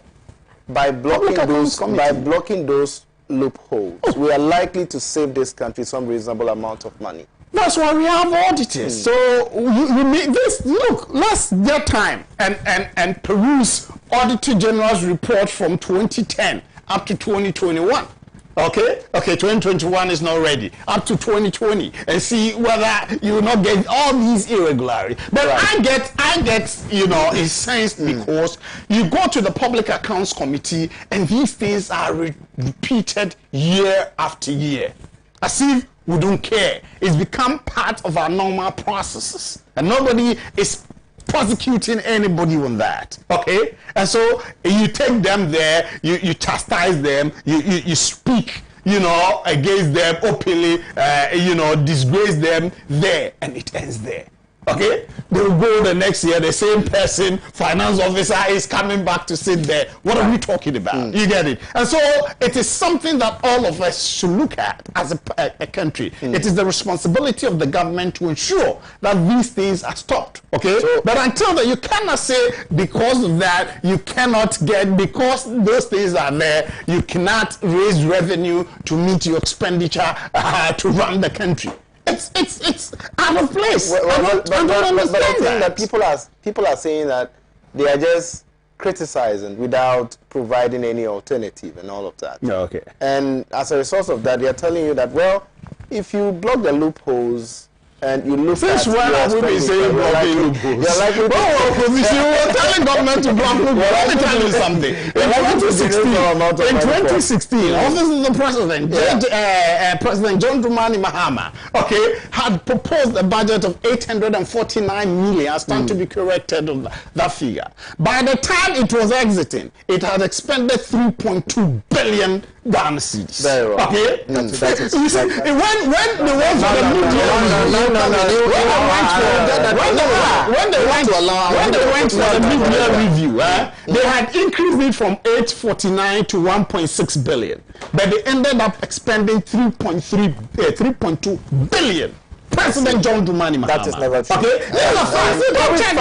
by blocking those loopholes, we are likely to save this country some reasonable amount of money? That's why we have auditors. So you need this. Look, let's get time and peruse Auditor General's report from 2010 up to 2021. Okay, 2021 is not ready. Up to 2020, and see whether you will not get all these irregularities. But I get, incensed because you go to the Public Accounts Committee, and these things are repeated year after year, as if we don't care. It's become part of our normal processes, and nobody is prosecuting anybody on that. Okay, and so you take them there, you chastise them, you speak, against them openly, disgrace them there, and it ends there. Okay, they will go the next year, the same person, finance officer, is coming back to sit there. What are we talking about? You get it? And so it is something that all of us should look at as a country. It is the responsibility of the government to ensure that these things are stopped. Okay, but until then, you cannot say because of that you cannot get, because those things are there, you cannot raise revenue to meet your expenditure to run the country. It's out of place. But I think that people are saying that they are just criticizing without providing any alternative and all of that. Okay. And as a result of that, they are telling you that, well, if you block the loopholes and you look since when have we been saying blocking loopholes? You're likely to opposition were telling government to block loopholes. Let me tell you something. In 2016, office of the president, President John Dramani Mahama, had proposed a budget of 849 million. I stand to be corrected on that figure. By the time it was exiting, it had expended 3.2 billion Ghana cedis. Very well. Okay? That is when the ones for the media when they went for the mid-year review, they had increased it from 849 to 1.6 billion, but they ended up expending 3.2 billion. President John Dramani Mahama. That is never true. Okay, these are facts. You don't check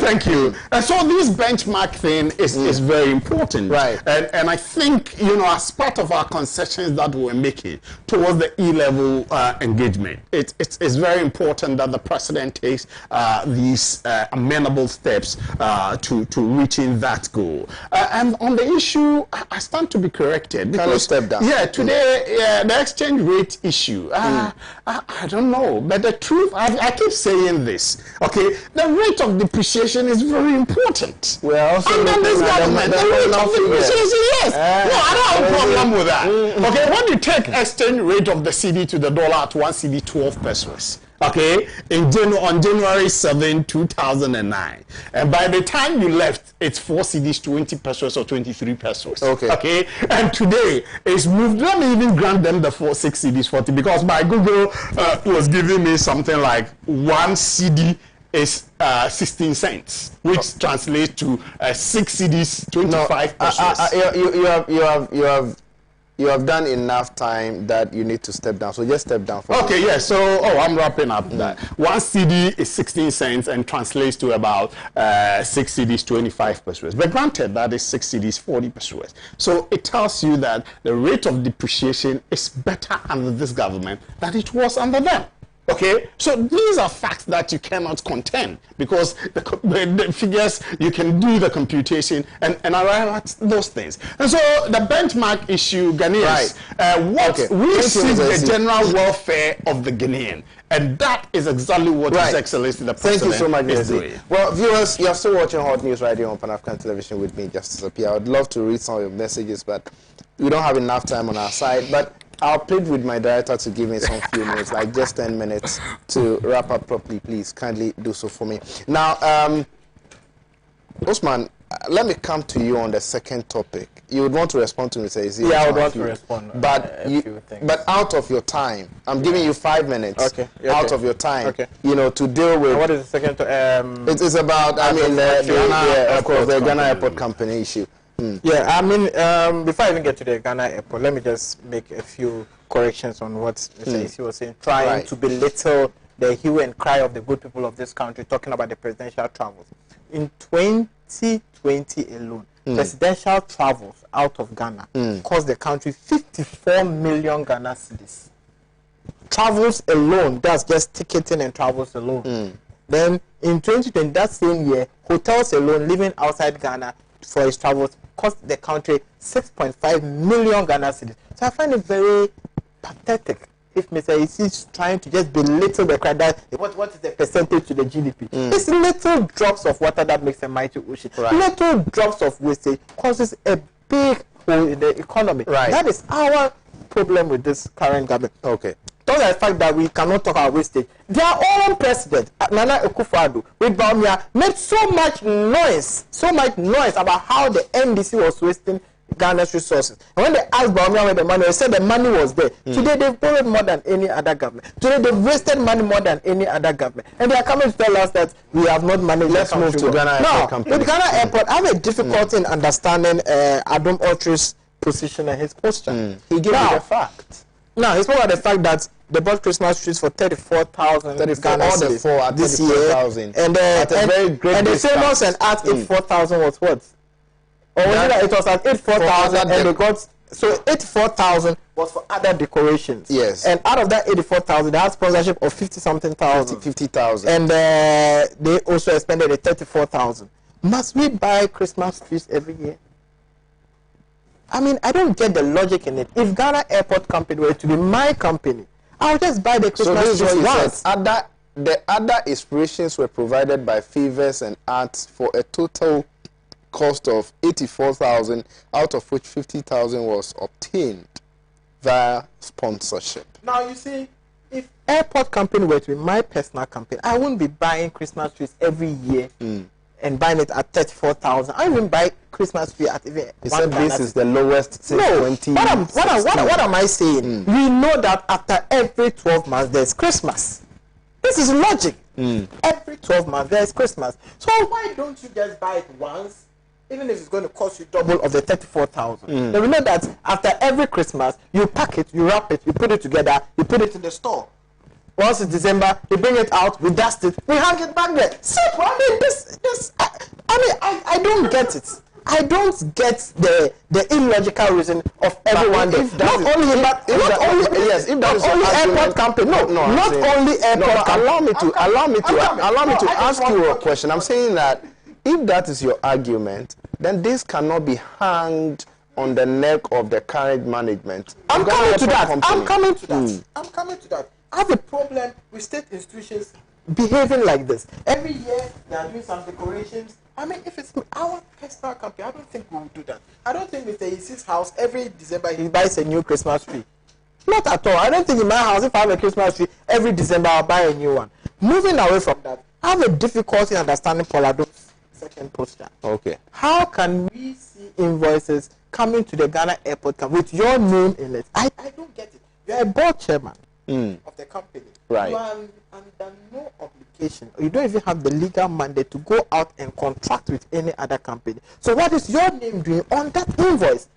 Thank you. So this benchmark thing is very important, right? And I think as part of our concessions that we're making towards the E-level engagement, it's very important that the president takes these amenable steps to reaching that goal. And on the issue, I stand to be corrected. Can you step down? Yeah, today the exchange rate issue. I don't know, but the truth, I keep saying this. Okay, the rate of depreciation is very important. Well, also under this government, the rate of depreciation, yes. No, I don't have a problem with that. Okay, when you take exchange rate of the cedi to the dollar at 1 cedi 12 pesos, okay, on January 7, 2009, and by the time you left, it's 4 cedis 20 pesos or 23 pesos. Okay, and today it's moved. Let me even grant them the 6 cedis 40, because my Google was giving me something like 1 cedi is 16 cents, which translates to 6 cedis 25 pesos. You have done enough time that you need to step down. So just step down. Okay, yes. So, I'm wrapping up that. 1 cedi is 16 cents and translates to about 6 cedis 25 pesos. But granted, that is 6 cedis 40 pesos. So it tells you that the rate of depreciation is better under this government than it was under them. Okay, so these are facts that you cannot contend, because the figures, you can do the computation and arrive at those things. And so the benchmark issue, Ghanaians, we seek the general welfare of the Ghanaian. And that is exactly what His Excellency the President Thank you so much, is doing. Well, viewers, you're still watching Hot News right here on Pan-African Television with me, Justice Appiah. I would love to read some of your messages, but we don't have enough time on our side. But I'll plead with my director to give me some few minutes, like just 10 minutes to wrap up properly. Please kindly do so for me. Now, Osman, let me come to you on the second topic. You would want to respond to me, say, I would want to respond. But out of your time, I'm giving you 5 minutes. Out of your time, to deal with. What is the second? It's about, the Ghana Airport Company issue. Yeah, before I even get to the Ghana Airport, let me just make a few corrections on what Mr. Isi was saying, trying to belittle the hue and cry of the good people of this country, talking about the presidential travels. In 2020 alone, presidential travels out of Ghana cost the country 54 million Ghana cedis. Travels alone, that's just ticketing and travels alone. Then in 2020, that same year, hotels alone living outside Ghana for his travels cost the country 6.5 million Ghana cedis. So I find it very pathetic if Mr. Isi is trying to just belittle the crowd. What is the percentage to the GDP? It's little drops of water that makes a mighty ocean. Right. Little drops of wastage causes a big hole in the economy. Right. That is our problem with this current government. Okay. Don't the fact that we cannot talk about wastage. Their own president, Nana Akufo-Addo, with Baumia, made so much noise about how the NDC was wasting Ghana's resources. And when they asked Baumia where the money was, they said the money was there. Today they've borrowed more than any other government. Today they've wasted money more than any other government. And they are coming to tell us that we have not managed. Let's move to Ghana Airport company. With Ghana Airport, I have a difficulty in understanding Adam Otri's position and his posture. He gave me the fact. Now, he spoke about the fact that they bought Christmas trees for 34,000 Ghana cedis this year. And the famous and at 84,000 was what? Or was it that it was at 84,000 and they got, so 84,000 was for other decorations. Yes. And out of that 84,000, they had sponsorship of 50-something thousand. 50,000. And they also expended the 34,000. Must we buy Christmas trees every year? I mean, I don't get the logic in it. If Ghana Airport Company were to be my company, I'll just buy the Christmas trees once. The other inspirations were provided by Favors and Arts for a total cost of 84,000, out of which 50,000 was obtained via sponsorship. Now, you see, if Airport Company were to be my personal company, I wouldn't be buying Christmas trees every year. And buying it at 34,000. I wouldn't buy Christmas tree at even. He said this is the lowest since 20. What am I saying? We know that after every 12 months there's Christmas. This is logic. Every 12 months there's Christmas. So why don't you just buy it once, even if it's going to cost you double of the 34,000? Now remember that after every Christmas you pack it, you wrap it, you put it together, you put it in the store. Once it's December, they bring it out, we dust it, we hang it back there. Simple. I mean, I don't get it. I don't get the illogical reason of everyone there. Not only airport company. Not only airport company. Allow me to ask you a question. I'm saying that if that is your argument, then this cannot be hanged on the neck of the current management. I'm coming to that. I have a problem with state institutions behaving like this. Every year they are doing some decorations. I mean, if it's our personal company, I don't think we will do that. I don't think Mr. Isi's house, every December he buys a new Christmas tree. Not at all. I don't think in my house, if I have a Christmas tree, every December I'll buy a new one. Moving away from that, I have a difficulty understanding Polado's second posture. Okay. How can we see invoices coming to the Ghana Airport with your name in it? I don't get it. You're a board chairman of the company. Right. You are under no obligation. You don't even have the legal mandate to go out and contract with any other company. So what is your name doing on that invoice?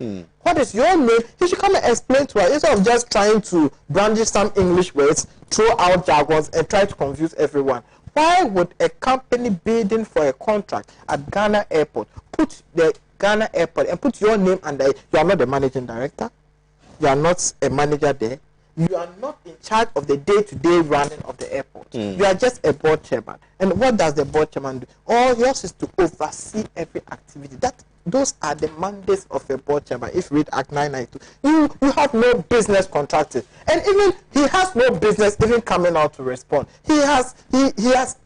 What is your name? You should come and explain to us instead of just trying to brandish some English words, throw out jargons, and try to confuse everyone. Why would a company bidding for a contract at Ghana Airport put the Ghana Airport and put your name under it? You are not the managing director. You are not a manager there. You are not in charge of the day-to-day running of the airport. You are just a board chairman. And what does the board chairman do? All yours is to oversee every activity. Those are the mandates of a board chairman. If you read Act 992, you have no business contracting. And even he has no business even coming out to respond. He has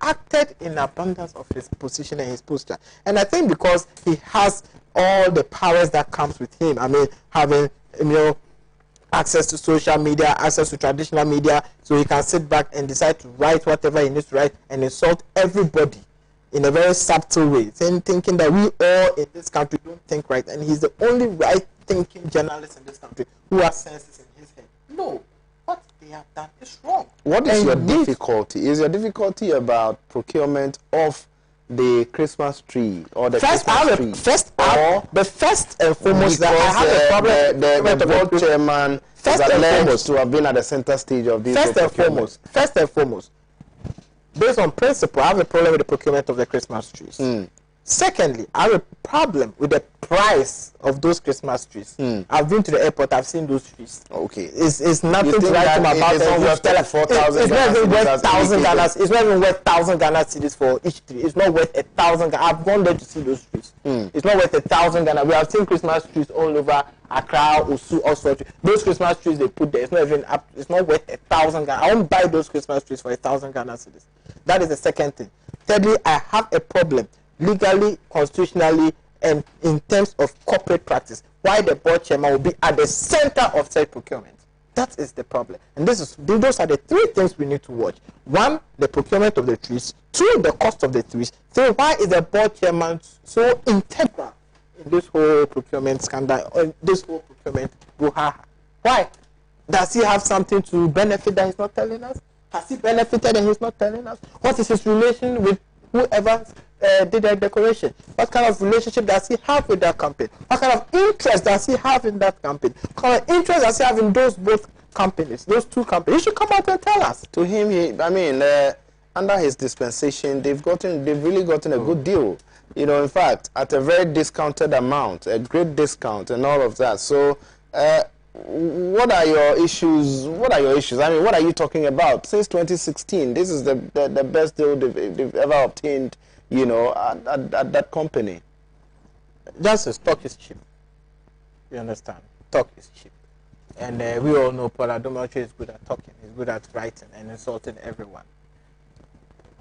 acted in abundance of his position and his posture. And I think because he has all the powers that comes with him, I mean, having, access to social media, access to traditional media, so he can sit back and decide to write whatever he needs to write and insult everybody in a very subtle way, thinking that we all in this country don't think right, and he's the only right-thinking journalist in this country who has senses in his head. No, what they have done is wrong. What is your difficulty? Is your difficulty about procurement of the Christmas tree or the Christmas tree? The first and foremost that I have a problem. The board chairman is alleged to have been at the center stage of this. First and foremost, based on principle, I have a problem with the procurement of the Christmas trees. Secondly, I have a problem with the price of those Christmas trees. I've been to the airport, I've seen those trees. Okay. It's nothing to write home about. It's not worth 34,000. It's not even worth 1,000 Ghana. It's not even worth 1,000 Ghana cedis for each tree. It's not worth 1,000. I've gone there to see those trees. It's not worth 1,000 Ghana. We have seen Christmas trees all over Accra, Osu, Oxford. Those Christmas trees they put there, it's not even up. It's not worth 1,000 Ghana. I won't buy those Christmas trees for 1,000 Ghana cedis. That is the second thing. Thirdly, I have a problem legally, constitutionally, and in terms of corporate practice, why the board chairman will be at the center of said procurement. That is the problem. And those are the three things we need to watch. One, the procurement of the trees. Two, the cost of the trees. Three, why is the board chairman so integral in this whole procurement scandal, or this whole procurement brouhaha? Why? Does he have something to benefit that he's not telling us? Has he benefited and he's not telling us? What is his relation with whoever did that decoration? What kind of relationship does he have with that company? What kind of interest does he have in that company? What kind of interest does he have in those both companies, those two companies? He should come out and tell us. To him, under his dispensation, they've really gotten a good deal. You know, in fact, at a very discounted amount, a great discount and all of that. So, what are your issues? What are your issues? I mean, what are you talking about? Since 2016, this is the best deal they've ever obtained, you know, at that company. Justice, talk is cheap. You understand? Talk is cheap. And we all know Paul Adomachi is good at talking. He's good at writing and insulting everyone.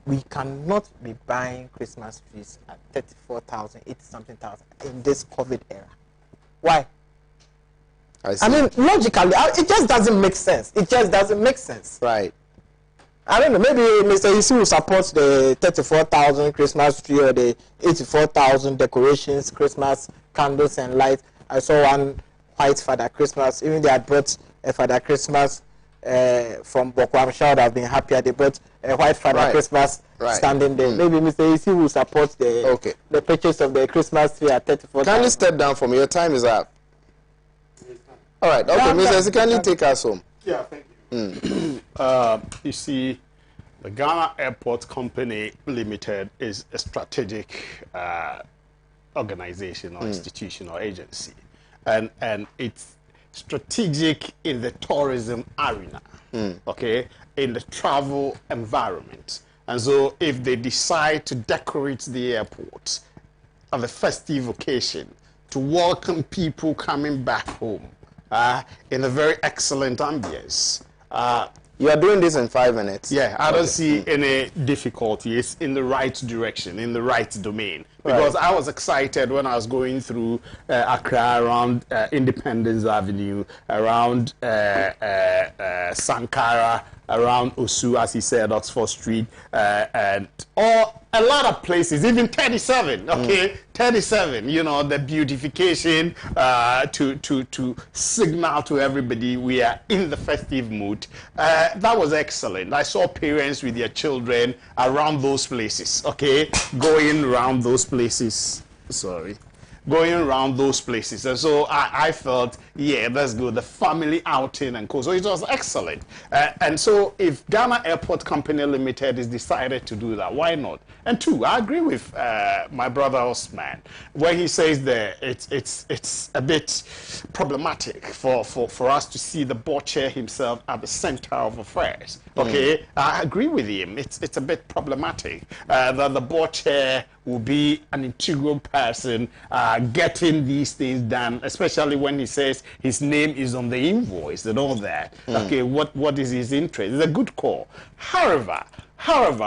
We cannot be buying Christmas trees at 34,000, 80-something thousand in this COVID era. Why? I mean, logically, it just doesn't make sense. It just doesn't make sense. Right. I don't know, maybe Mr. Isi will support the 34,000 Christmas tree or the 84,000 decorations, Christmas candles and lights. I saw one white Father Christmas. Even they had brought a Father Christmas from Boko. I'm sure I would have been happier. They brought a white Father Christmas standing there. Maybe Mr. Isi will support the purchase of the Christmas tree at 34,000. Can you step down for me? Your time is up. All right. Okay, Mr. Isi, can you take us home? Yeah, thank you. You see, the Ghana Airport Company Limited is a strategic organization or institution or agency, and it's strategic in the tourism arena, okay, in the travel environment. And so if they decide to decorate the airport on the festive occasion to welcome people coming back home in a very excellent ambience, you are doing this in 5 minutes. Yeah, I don't see any difficulty. It's in the right direction, in the right domain. Because I was excited when I was going through Accra, around Independence Avenue, around Sankara, around Osu, as he said, Oxford Street, and a lot of places, even 37, okay? 37, you know, the beautification to signal to everybody we are in the festive mood. That was excellent. I saw parents with their children around those places, okay? Going around those places. Going around those places. And so I felt, yeah, that's good. The family outing and so it was excellent. And so if Ghana Airport Company Limited is decided to do that, why not? And two, I agree with my brother Osman when he says that it's a bit problematic for us to see the board chair himself at the center of affairs. Okay, I agree with him. It's a bit problematic that the board chair will be an integral person getting these things done, especially when he says his name is on the invoice and all that. Okay, what is his interest? It's a good call. However,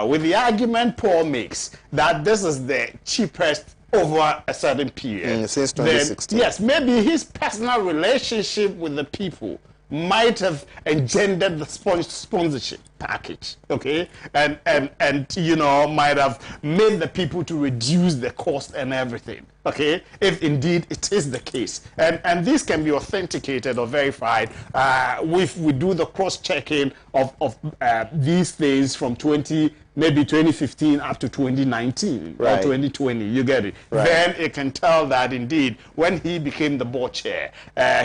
with the argument Paul makes that this is the cheapest over a certain period, since 2016. Then, yes, maybe his personal relationship with the people might have engendered the sponsorship package, okay, and you know, might have made the people to reduce the cost and everything, okay, if indeed it is the case, and this can be authenticated or verified if we do the cross-checking of these things from 2015 up to 2019 or 2020, you get it. Then it can tell that indeed when he became the board chair,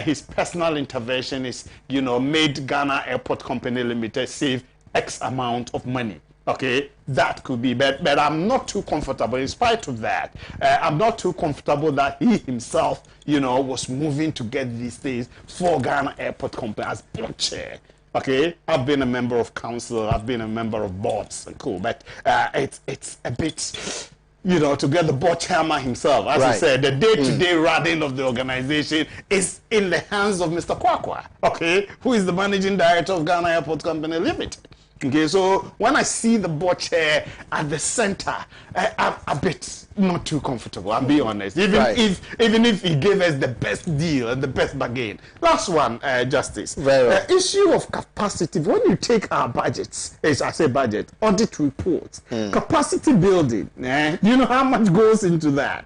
his personal intervention is, you know, made Ghana Airport Company Limited save X amount of money. Okay, that could be, but I'm not too comfortable. In spite of that, I'm not too comfortable that he himself, you know, was moving to get these things for Ghana Airport Company as board chair. Okay, I've been a member of council, I've been a member of boards and cool, but it's a bit, you know, to get the board chairman himself. As I said, the day-to-day running of the organization is in the hands of Mr. Kwakwa, okay, who is the managing director of Ghana Airport Company Limited. Okay, so when I see the board chair at the center, I'm a bit not too comfortable, I'll be honest. Even if he gave us the best deal and the best bargain. Last one, Justice. Issue of capacity. When you take our budgets, I say budget, audit reports, capacity building, do you know how much goes into that?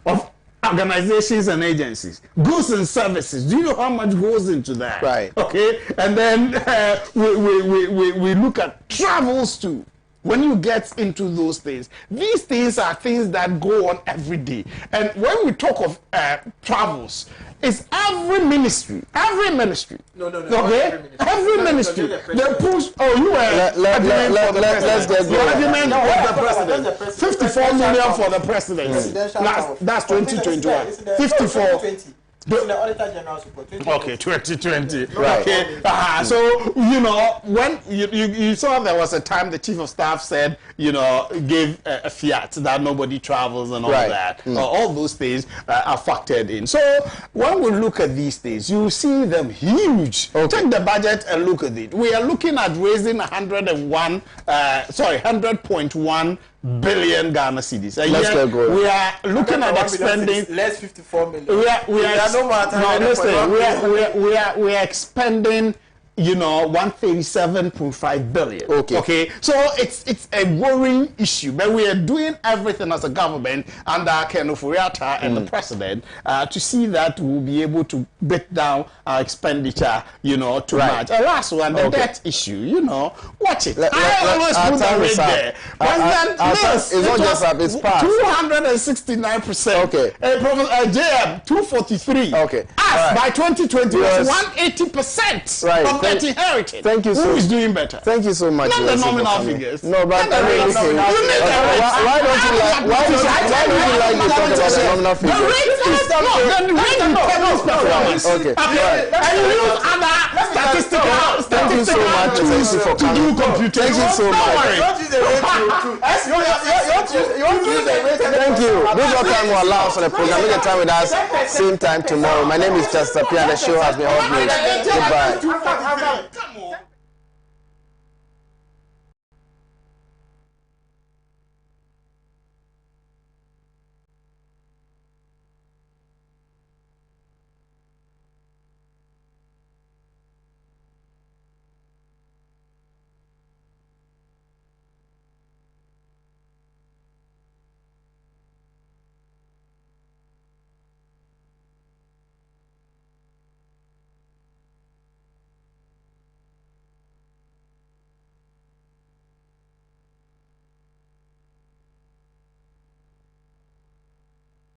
Of organizations and agencies, goods and services. Do you know how much goes into that? Right. Okay. And then we look at travels too. When you get into those things, these things are things that go on every day. And when we talk of travels, it's every ministry. No. Okay, every ministry. They push. Oh, you were. Let's get going. Argument of the president. 54 million for the president. That's 2021. 54. The Auditor General's report. Okay, 2020. Right. Okay. So, you know, when you saw there was a time the chief of staff said, you know, gave a fiat that nobody travels and all that. All those things are factored in. So, when we look at these things, you see them huge. Take the budget and look at it. We are looking at raising 100.1 billion Ghana cedis. Let's get going. We are looking at expending less 54 million. We are expending, you know, 137.5 billion. Okay. So it's a worrying issue, but we are doing everything as a government under Ken Ofori-Atta and the president to see that we'll be able to beat down our expenditure, you know, to match. And last one, the debt issue, you know, watch it. I always put the rate there. President, it's not just up, it's passed. 269%. Okay. JM, 243. Okay. Us, by 2020, was 180%. Right. Inherited. Thank you so much. Who is doing better? Thank you so much. Not the nominal figures. No, but I mean, why don't you like to talk about the nominal figures? The rate is the rate determines performance. Okay. And you use other statistical. Thank you so much for coming. Thank you so much. Thank you. This is what time will allow us on the program. Make a time with us same time tomorrow. My name is Justice Appiah and the show has been HotNews. Goodbye. Come on.